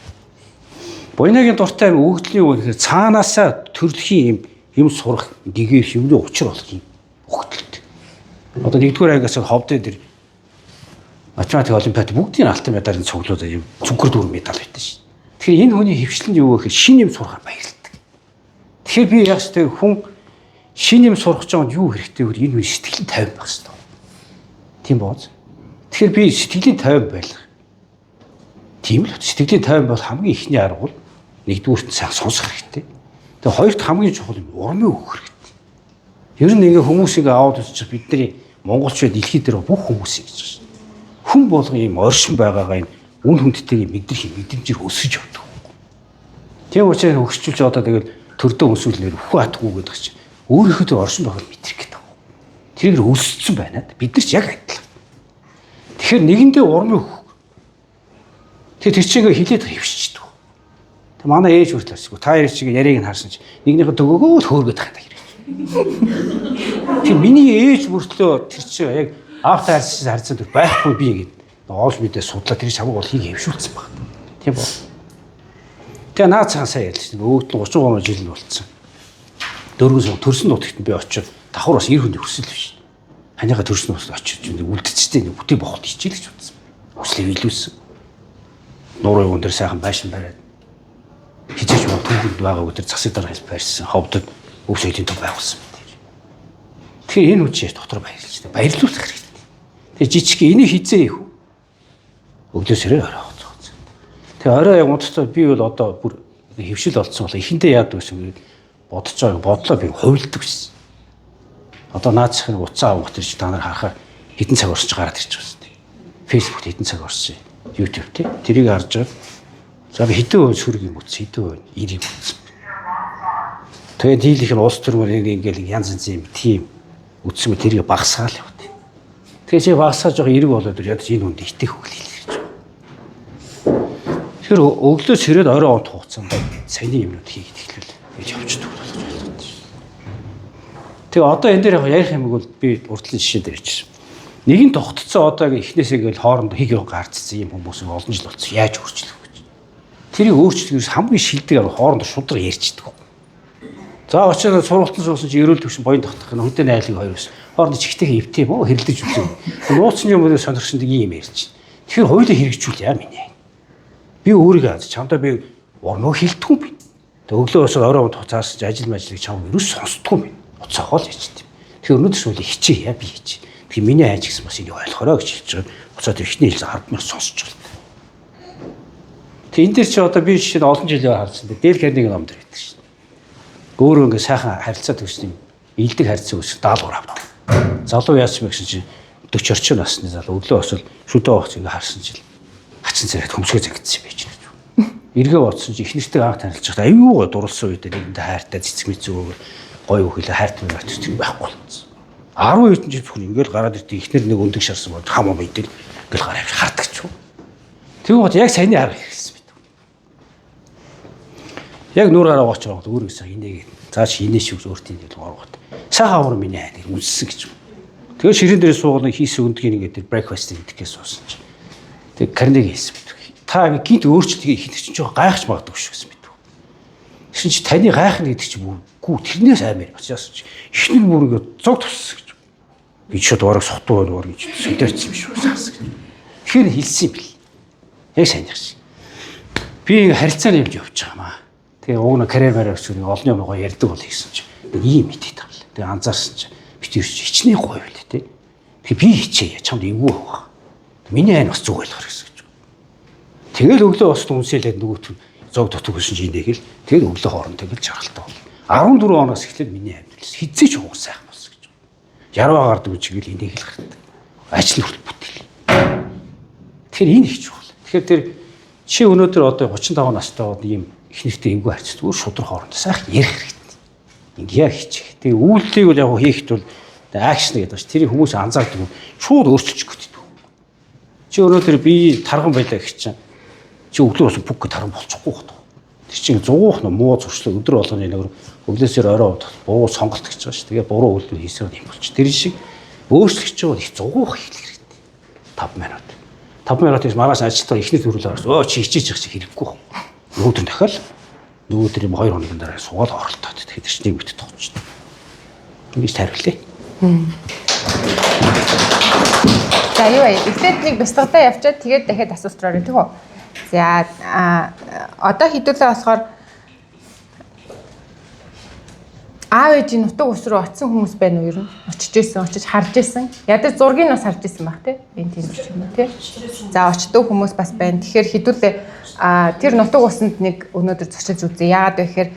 Speaker 1: Буйнагийн дуртай юм өгдлийн үг гэхээр цаанаасаа төрөлхийн юм сурах гэгээр юмны учир болох юм өгдөлт. Одоо нэгдүгээр ангиас ховдын дээр математик олимпиад бүгдийн алтан медалийн цуглуулаад юм зүгэр дүүр медаль байдаг шин. Тэгэхээр энэ хүний хөвчлэн юу гэхээр шин юм сурахаар баярлдаг. Тэгэхээр би яг ч тэр хүн шин юм сурах гэж байгаа юу хэрэгтэй вэ? Энэ үе сэтгэлийн тайван байх хэрэгтэй. Тийм бооз. Тэгэхээр би сэтгэлийн тайван байлгах. Тийм л сэтгэлийн тайван бол хамгийн ихний арга бол нэгдүгürt сайн сонсох хэрэгтэй. Тэгээ хоёрт хамгийн чухал юм урмын өгөх хэрэгтэй. Ер нь ингээ хүмүүсийг аваад үзчих бидний монголчууд дэлхийд дээр бүх хүмүүсийг гэж байна. Хүн болгон ийм оршин байгаагаа энэ үн хүндтэйг мэдрэх мэдрэмжээр өсөж явдаг. Тийм учраас өгсчүүлж одоо тэгэл төрдөө өсвөлнөр өхөө атгүй гэдэг чинь өөрийнхөө төр оршин байгааг мэдрэх гэдэг. Тэрийг өссөн байна. Бид нар ч яг адилхан. Тэгэхээр нэгэндээ урмын өгөх. Тэр чигээ хилээд хөвшчихдэг. Тэг манай ээж хүртэл асгүй. Та яриг чигээ яриг нь харсан чи нэгнийхээ дөгөөгөө л хөөргөд хаад хэрэг. Тэг миний ээж бүртлөө тэр чи яг аавтай харьцсан төр байхгүй би гэдэг. Оол мэдээ судлаа тэр чамаг бол хийг хөвшүүлсэн баг. Тийм боо. Тэгээ наад цаан сайн ялж байна. Өөдөл 33 жил нь болцсон. 4 сар төрсөн нутагт би очиод давхар бас 90 хүнд өсөл биш. Ханийга төрсөн нутагт очиж үлдчихтэй нэг бүтээл бохол хичээл гэж бодсон. Хүслийг илүүсэн. Нуурын өндөр сайхан байшин бариад хичээж мөн түүхэнд байгаа өдөр засаг дараа хэлж байрсан. Ховдод өвс өдийн төв байгуулсан. Тэгэхээр энэ үчиж дотор баярлж байна. Баярлуулах хэрэгтэй. Тэгээ жижиг энийг хизээ их өглөөс ирээ орой хооцсон. Тэгээ орой яг унтцаа би бол одоо бүр хөвшил олцсон бол эхэндээ яадаг гэсэн бодож байгаа бодлоо би хувилдаг байсан. Одоо наад захын уцаа авах гэж та нар харахаар хэдэн цаг орсож гараад ирж байгаа юм. Facebook хэдэн цаг орсон. YouTube тий. Тэрийг харж байгаа. За би хэдэн өн сүрэг юм утс хэдэн өн ирийг утс. Тэгээ дийлийнх нь улс төрмөр ингээл янз янз юм тийм үтсмэ тэрийг багсаал яваад. Тэгээ чи багсааж байгаа эрг болоод ядаж энэ хүнд итэх хөл хэлж байгаа. Тэр өглөөс ирээд орой онт хугацаанд саяны юмнууд хийгээд эхлэв. Гэж явчихдаг болгож байлаа. Тэгээ одоо энэ дээр яг ярих юм бол би урдлын жишээ дээр ирчихсэн. Нэгэн тогтцсон одоо эхнээсээ гэл хоорондоо хийг гарцсан юм хүмүүс олон жил болсон. Яаж өөрчлөх вэ? Тэрийг өөрчлөхөөс хамгийн шилдэг арга хоорондоо шудраг ярьчдаг. За очиод сургалтын суусан чи ерөөл төвшин боён тогтох нь хүнтэй найлыг хоёроос хооронд чихтэйгээ эвтэй юм уу хэрэлдэж үзье. Нууцны юм уу сонирхсондаг юм ярьж. Тэгэхээр хоёулаа хэрэгжүүлээ минь. Би өөрийгөө чамдаа би орноо хилтгүй би. Тэг өглөө босоод орой хуцаас ажил мажлыг чам ерөөс сонсдгүй юм. Уцаахол яж тийм. Тэгэхээр өнөөдөр сүүлийн хичээе би хийж. Тэгээ миний айж гэсэн бас энийг ойлгохороо гэж хэлж байгаа. Уцаад ихний хэлсэн 10,000 сонсож байна. Тэгээ энэ дээр чи одоо би жишээ нь олон жилийн харсан. Дэл Карнеги ном дээр байдаг шин. Өөрөө ингээ сайхан харилцаа төгссөн илдэг харилцаа үүсэх даалгавар авдаг. Залуу яасан бэ гэсэн чи 40 орчим насны залуу өглөө босвол шүдэ уух ингээ харсан жил хачин царайд хөмсгөө загтсан байж гэж. Эргээ бодсон чи их нэртэй анх танилцж байхдаа аюу гой дурлсан үед нэгэндээ хайртай цэцэг мэцэг өгөө гой өгөөлө хайртай мөр очиж байхгүй болсон. 10 хэдэн жил бүхэн ингээл гараад ирдэг ихнэр нэг өндөг шарсан бол хамаа мэдэл ингээл гараа авч хардаг ч юм. Тэгвэл яг саяны арга хэрэгсэн бид. Яг нүүр гараа гоочроо өөрөө гэсэн инээгээд цааш инээш үг өөртөө нэг оргот. Сайхан авар миний хайр үзсэн гэж. Тэгээ ширээн дээр суугаад хийсэн өндгийн ингээд breakfast гэдэгээс суусан чи. Тэгээ Карнеги хэлсэн бид. Та гинт өөрчлөлтийг их чинь жоо гайхаж магадгүй шүү гэсэн бид. Шин чи таны гайхна гэдэг чи гүү тэрнээс аймаар очиас чи ихнэр бүргээ зог туссан гэж. Би ч шууд орог сохтуу байна гэж сөдөрч юм шүү саас гэж. Тэгэхээр хэлсэн юм бэл. Яг сайн ярьсан. Би харилцааны явж байгаа маа. Тэгээ уг нь карьер бариа өсгөх олон юм гоо ярьдаг бол хийсэн чи. Ийм мэдээ тавлаа. Тэгээ анзаарсан чи бид хичнээн гоё байл тээ. Тэгээ би хичээе чамд эвгүй байгаа. Миний айн бас зүг ойлгох гэсэн. Тэгэл өглөө босд үнсэлээд нөгөөт зог дутг гэсэн чинь инээгэл тэгэл өглөө хооронд тэгэл жаргалтай бол 14 оноос эхлээд миний амьдрал хизээч уур сайхан болсон гэж. Яруу гардаг үчигэл инээгэл гардаг. Ажил хүртэл бүтээл. Тэгэхээр энэ их чухал. Тэгэхээр тэр чи өнөөдөр одоо 35 настай бод ийм их нэртэй эвгүй харьцдаг өөр шудраг хооронд сайхан ярих хэрэгтэй. Ингээ хийчих. Тэгээ үйлдэлийг бол яг хийхэд бол акшн гэдэг ба тэрийг хүмүүс анзаардаг юм. Шууд өөрчилчих гэдэг. Чи өнөөдөр би тарган байлаа гэх чинь чи өглөө бас бүгд таран болчихгүй байна. Тэр чинь 100х нь муу зуршлаг өдөр болгоны нэг өглөөсөө орой удах буу сонголт гэж байгаа шүү. Тэгээ буруу үйлдэл хийсээр юм болчих. Тэр шиг өөрчлөгч байгаа их 100х хийх хэрэгтэй. 5 минут. 5 минутын маргааш ажилтгаа ихний төрөл орсон. Өө чи хичээж явах хэрэг хэрэггүй. Нөгөөдөр дахиад нөгөөдөр юм 2 хоногийн дараа суугаад оролдоод тэгэхээр чинь нэг мэт тогтчихно. Ингэж тариулъя.
Speaker 2: За юу вэ? Эхлээд нэг бяцлагтаа явчаад тэгээд дахиад асууstrаа гэх үү? За одоо хэдүүлээ болохоор аав ээжийн нутаг ус руу очисон хүмүүс байна уу ер нь? Очиж харж исэн. Ядаж зургийг бас харж исэн баг тий? Энэ тийм ч юм уу тий? За очдог хүмүүс бас байна. Тэгэхээр хэдүүлээ тэр нутаг усанд нэг өнөөдөр зочиж үзье. Яагаад вэ гэхээр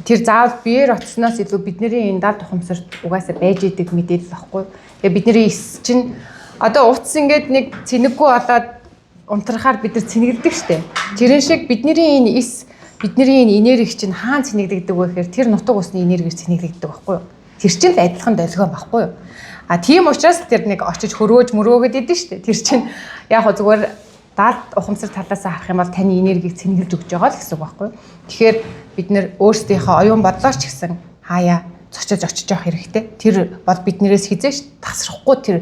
Speaker 2: тэр заавал биеэр очсноос илүү бидний энэ дал тухамсарт угаасаа байж идэг мэдээлэл баггүй. Тэгээ бидний эс чинь одоо утас ингээд нэг цэнэггүй болоод унтрахаар бид нар цэнгэлдэг штэ. Тэрэн шиг бидний энэ эс бидний энэ энерги чинь хаан цэнэгдэгдэг вэ гэхээр тэр нутаг усны энергиэр цэнэглэгддэг байхгүй юу? Тэр чинь л адилхан долгион байхгүй юу? Тийм учраас тэр нэг очиж хөрөөж мөрөөгöd идэв штэ. Тэр чинь яг хөө зүгээр дал ухамсар талаас харах юм бол таны энергийг цэнгэлж өгч байгаа л гэсэн үг байхгүй юу? Тэгэхээр бид нэр өөрсдийнхөө оюун бодлооч гэсэн хаяа очиж явах хэрэгтэй. Тэр бол биднээс хизээш тасрахгүй тэр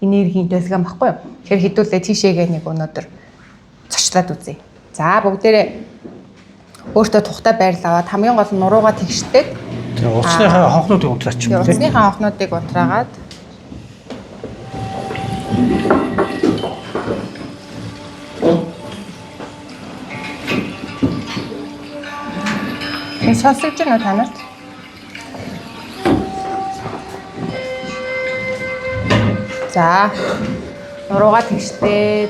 Speaker 2: энергийн долгион баггүй юу. Тэгэхээр хэдүүлээ тийшээгээ нэг өнөөдөр зочлоод үзье. За бүгдээрээ өөртөө тухтай байрлал аваад хамгийн гол нь нуруугаа тэгштэй.
Speaker 1: Тэгээ уцсныхаа хонхнуудыг унтраач юм.
Speaker 2: Уцсныхаа хонхнуудыг унтраагаад энэ сонсогч байна уу танарт? За нуруугаа тэгштэй.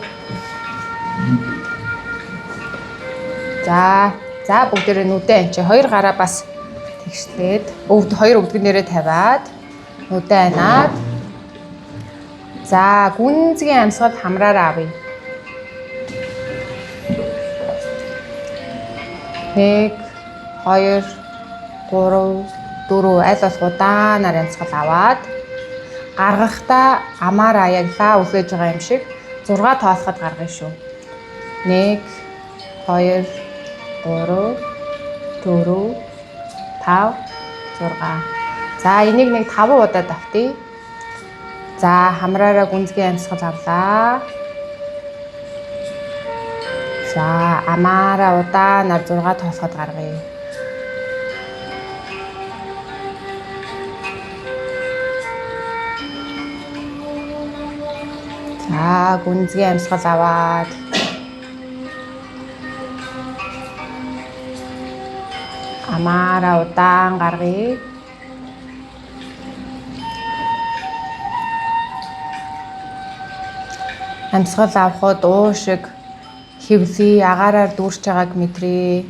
Speaker 2: За бүгдээрээ нүдээ анчи хоёр гараа бас тэгшлээд хоёр өвдгөнээрээ тавиад нүдээ анаад за гүнзгий амьсгал хамраараа авъя. 1 2 3 4 аль болох удаанаар амьсгал аваад гаргахдаа амаараа яг лаа үлээж байгаа юм шиг 6 тоолоход гаргая шүү. 1 2 3 4 5 6. За энийг нэг 5 удаа давтъя. За хамраараа гүнзгий амьсгал авлаа. За амаараа удаанаар 6 тоолоход гаргая. За гүнзгий амьсгал аваад амаараа удаан гаргая. Амьсгал авахд уушиг хэвлий агаараар дүүрч байгааг мэдрээ.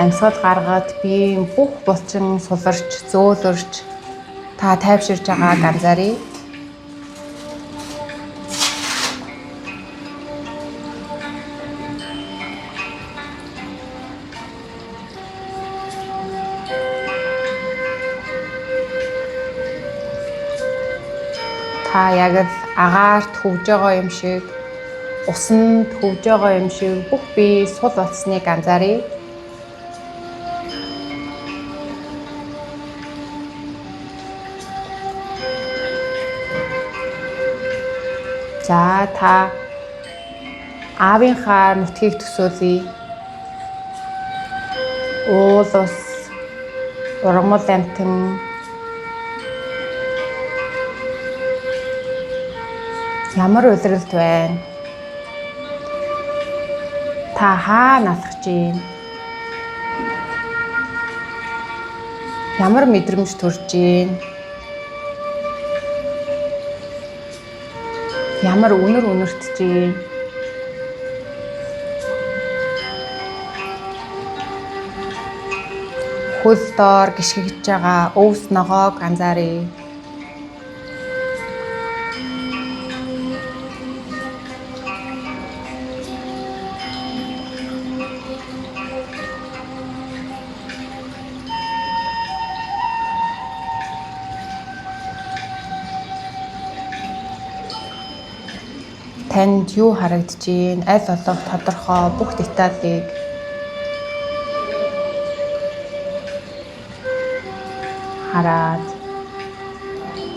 Speaker 2: Амьсгал гаргаад биеийн бүх булчин суларч, зөөлөрч та тайвширж байгааг анзааръя. Та яг л агаарт хөвж байгаа юм шиг, усанд хөвж байгаа юм шиг бүх бие сул болсныг анзааръя. За та аавынхаа нутгийг төсөөлье. Уул ус, ургамал амтан, ямар улиралд байна? Та хаана алхаж байна? Ямар мэдрэмж төрж байна? Ямар үнэр үнэртж байна? Хөл доор гიშгэж байгаа өвс ногоог анзааръя. Танд юу харагдаж байна? Аль болох тодорхой бүх деталийг хараад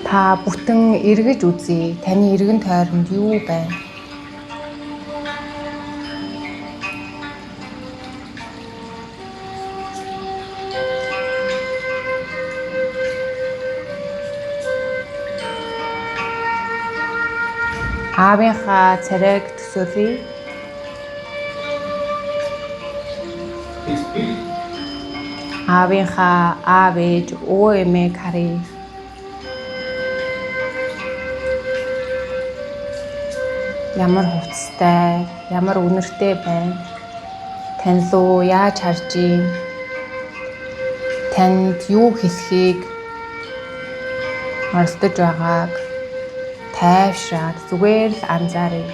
Speaker 2: та бүтэн эргэж үзье. Таны эргэн тойронд юу байна? Аавынхаа царайг төсөөлье. Аавынхаа аав ээж өвөө эмээг харъя. Ямар хувцастай, ямар үнэртэй байна? Тань руу яаж харж байна? Танд юу хэлхийг оролдож байгааг тайвшраад зүгээр л анзааръя.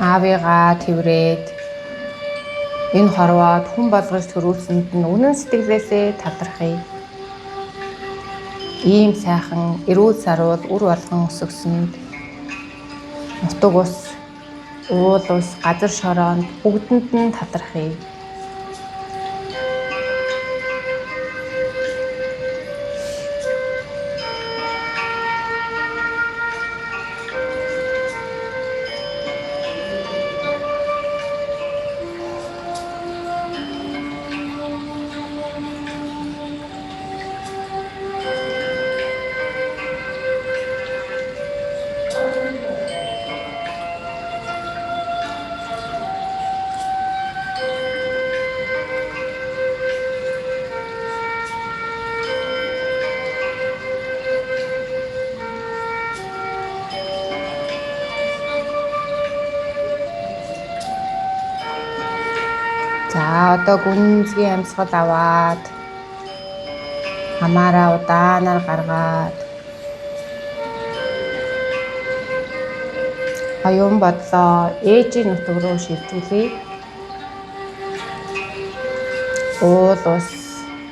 Speaker 2: Аавыгаа тэврээд энэ хорвоод хүн болгож төрүүлсэнд нь үнэн сэтгэлээсээ талархъя. Ийм сайхан эрүүл саруул үр болгон өсгсөнд нутаг ус, уул ус, газар шороонд бүгдэнд нь талархъя. За одоо гүнзгий амьсгал аваад хамаараа удаанаар гаргаад Оюун бодлоо ээжийн нутаг руу шилжүүлээ. Уул ус,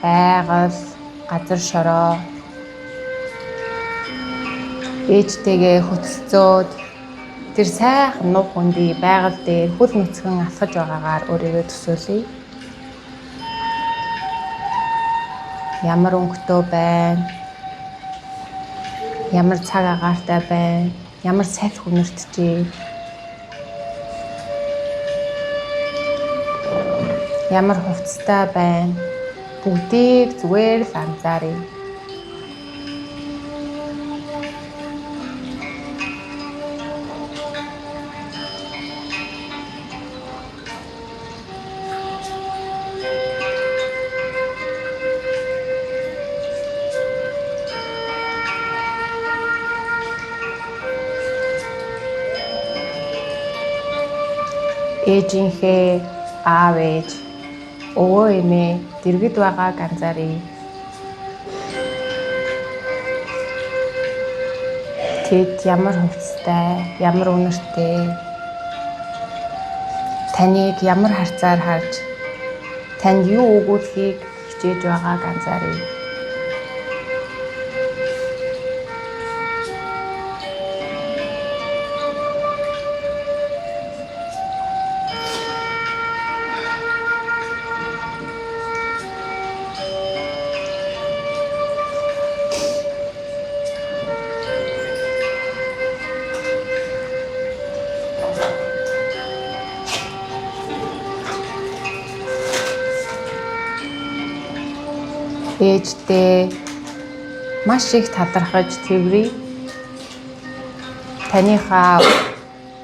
Speaker 2: байгаль, газар шороо ээжтэйгээ хөтөлцөөд тэр сайхан нух хүндий байгаль дээр хүл нүцгэн алхаж байгаагаар өөрийгөө төсөөлье. Ямар өнгөтэй байна? Ямар цаг агаартай байна? Ямар салхи үнэртжээ? Ямар хувцастай байна? Бүгдийг зүгээр л анзааръя. Ээжийнхээ аав ээж, өвөө эмээ дэргэд байгааг анзааръя. Тэд ямар хувцастай, ямар үнэртэй, таныг ямар харцаар харж, танд юу өгүүлэхийг хичээж байгааг анзааръя. Ээжтэй маш их талархаж тэврий. Таныхаа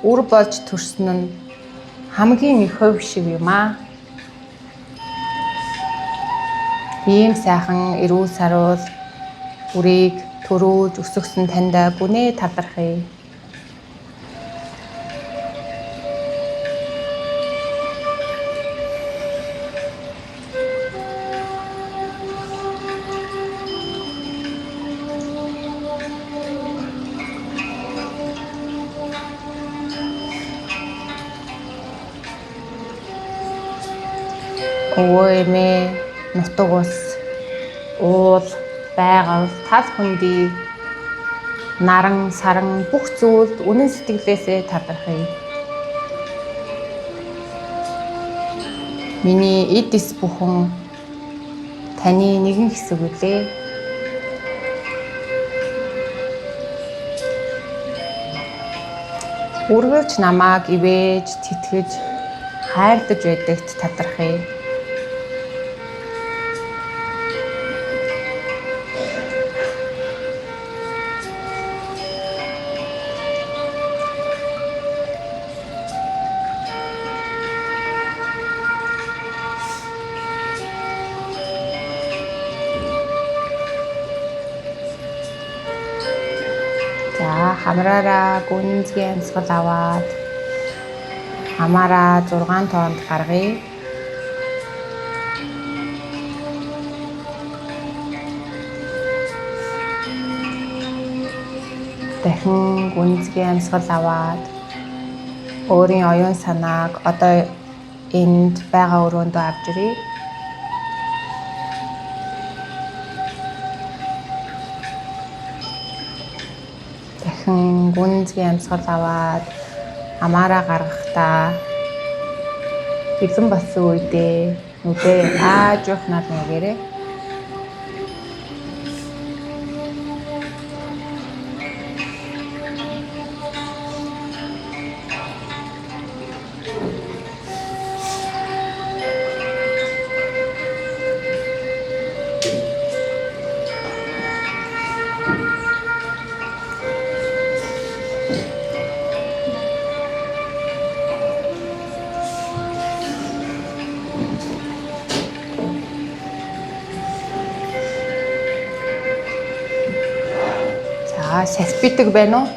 Speaker 2: үр болж төрсөн нь хамгийн их хувь шиг юм аа. Ийм сайхан эрүүл саруул үрийг төрүүлж өсгсөн таньда гүнээ талархъя. Өвөө эмээ, нутаг ус, уул, байгаль, тал хүндий, наран, саран бүх зүйлд үнэн сэтгэлээсээ талархъя. Миний эд эс бүхэн таны нэгэн хэсэг үлээ. Үргэлж намайг ивэж, тэтгэж, хайрлаж байдагт талархъя. За хамраараа гүнзгий амьсгал аваад хамаараа 6 тоонд гаргая. Дахин гүнзгий амьсгал аваад өөрийн оюун санааг одоо энд байгаа өрөөндөө авч ирье. Гүнзгий амьсгал аваад хамаараа гаргахдаа бэлэн болсон үедээ нүдээ аажуулнаар нэгээрэй. Салбидаг байна уу?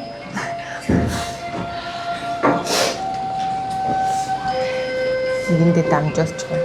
Speaker 2: Нэгэндээ дамжуулчих юм.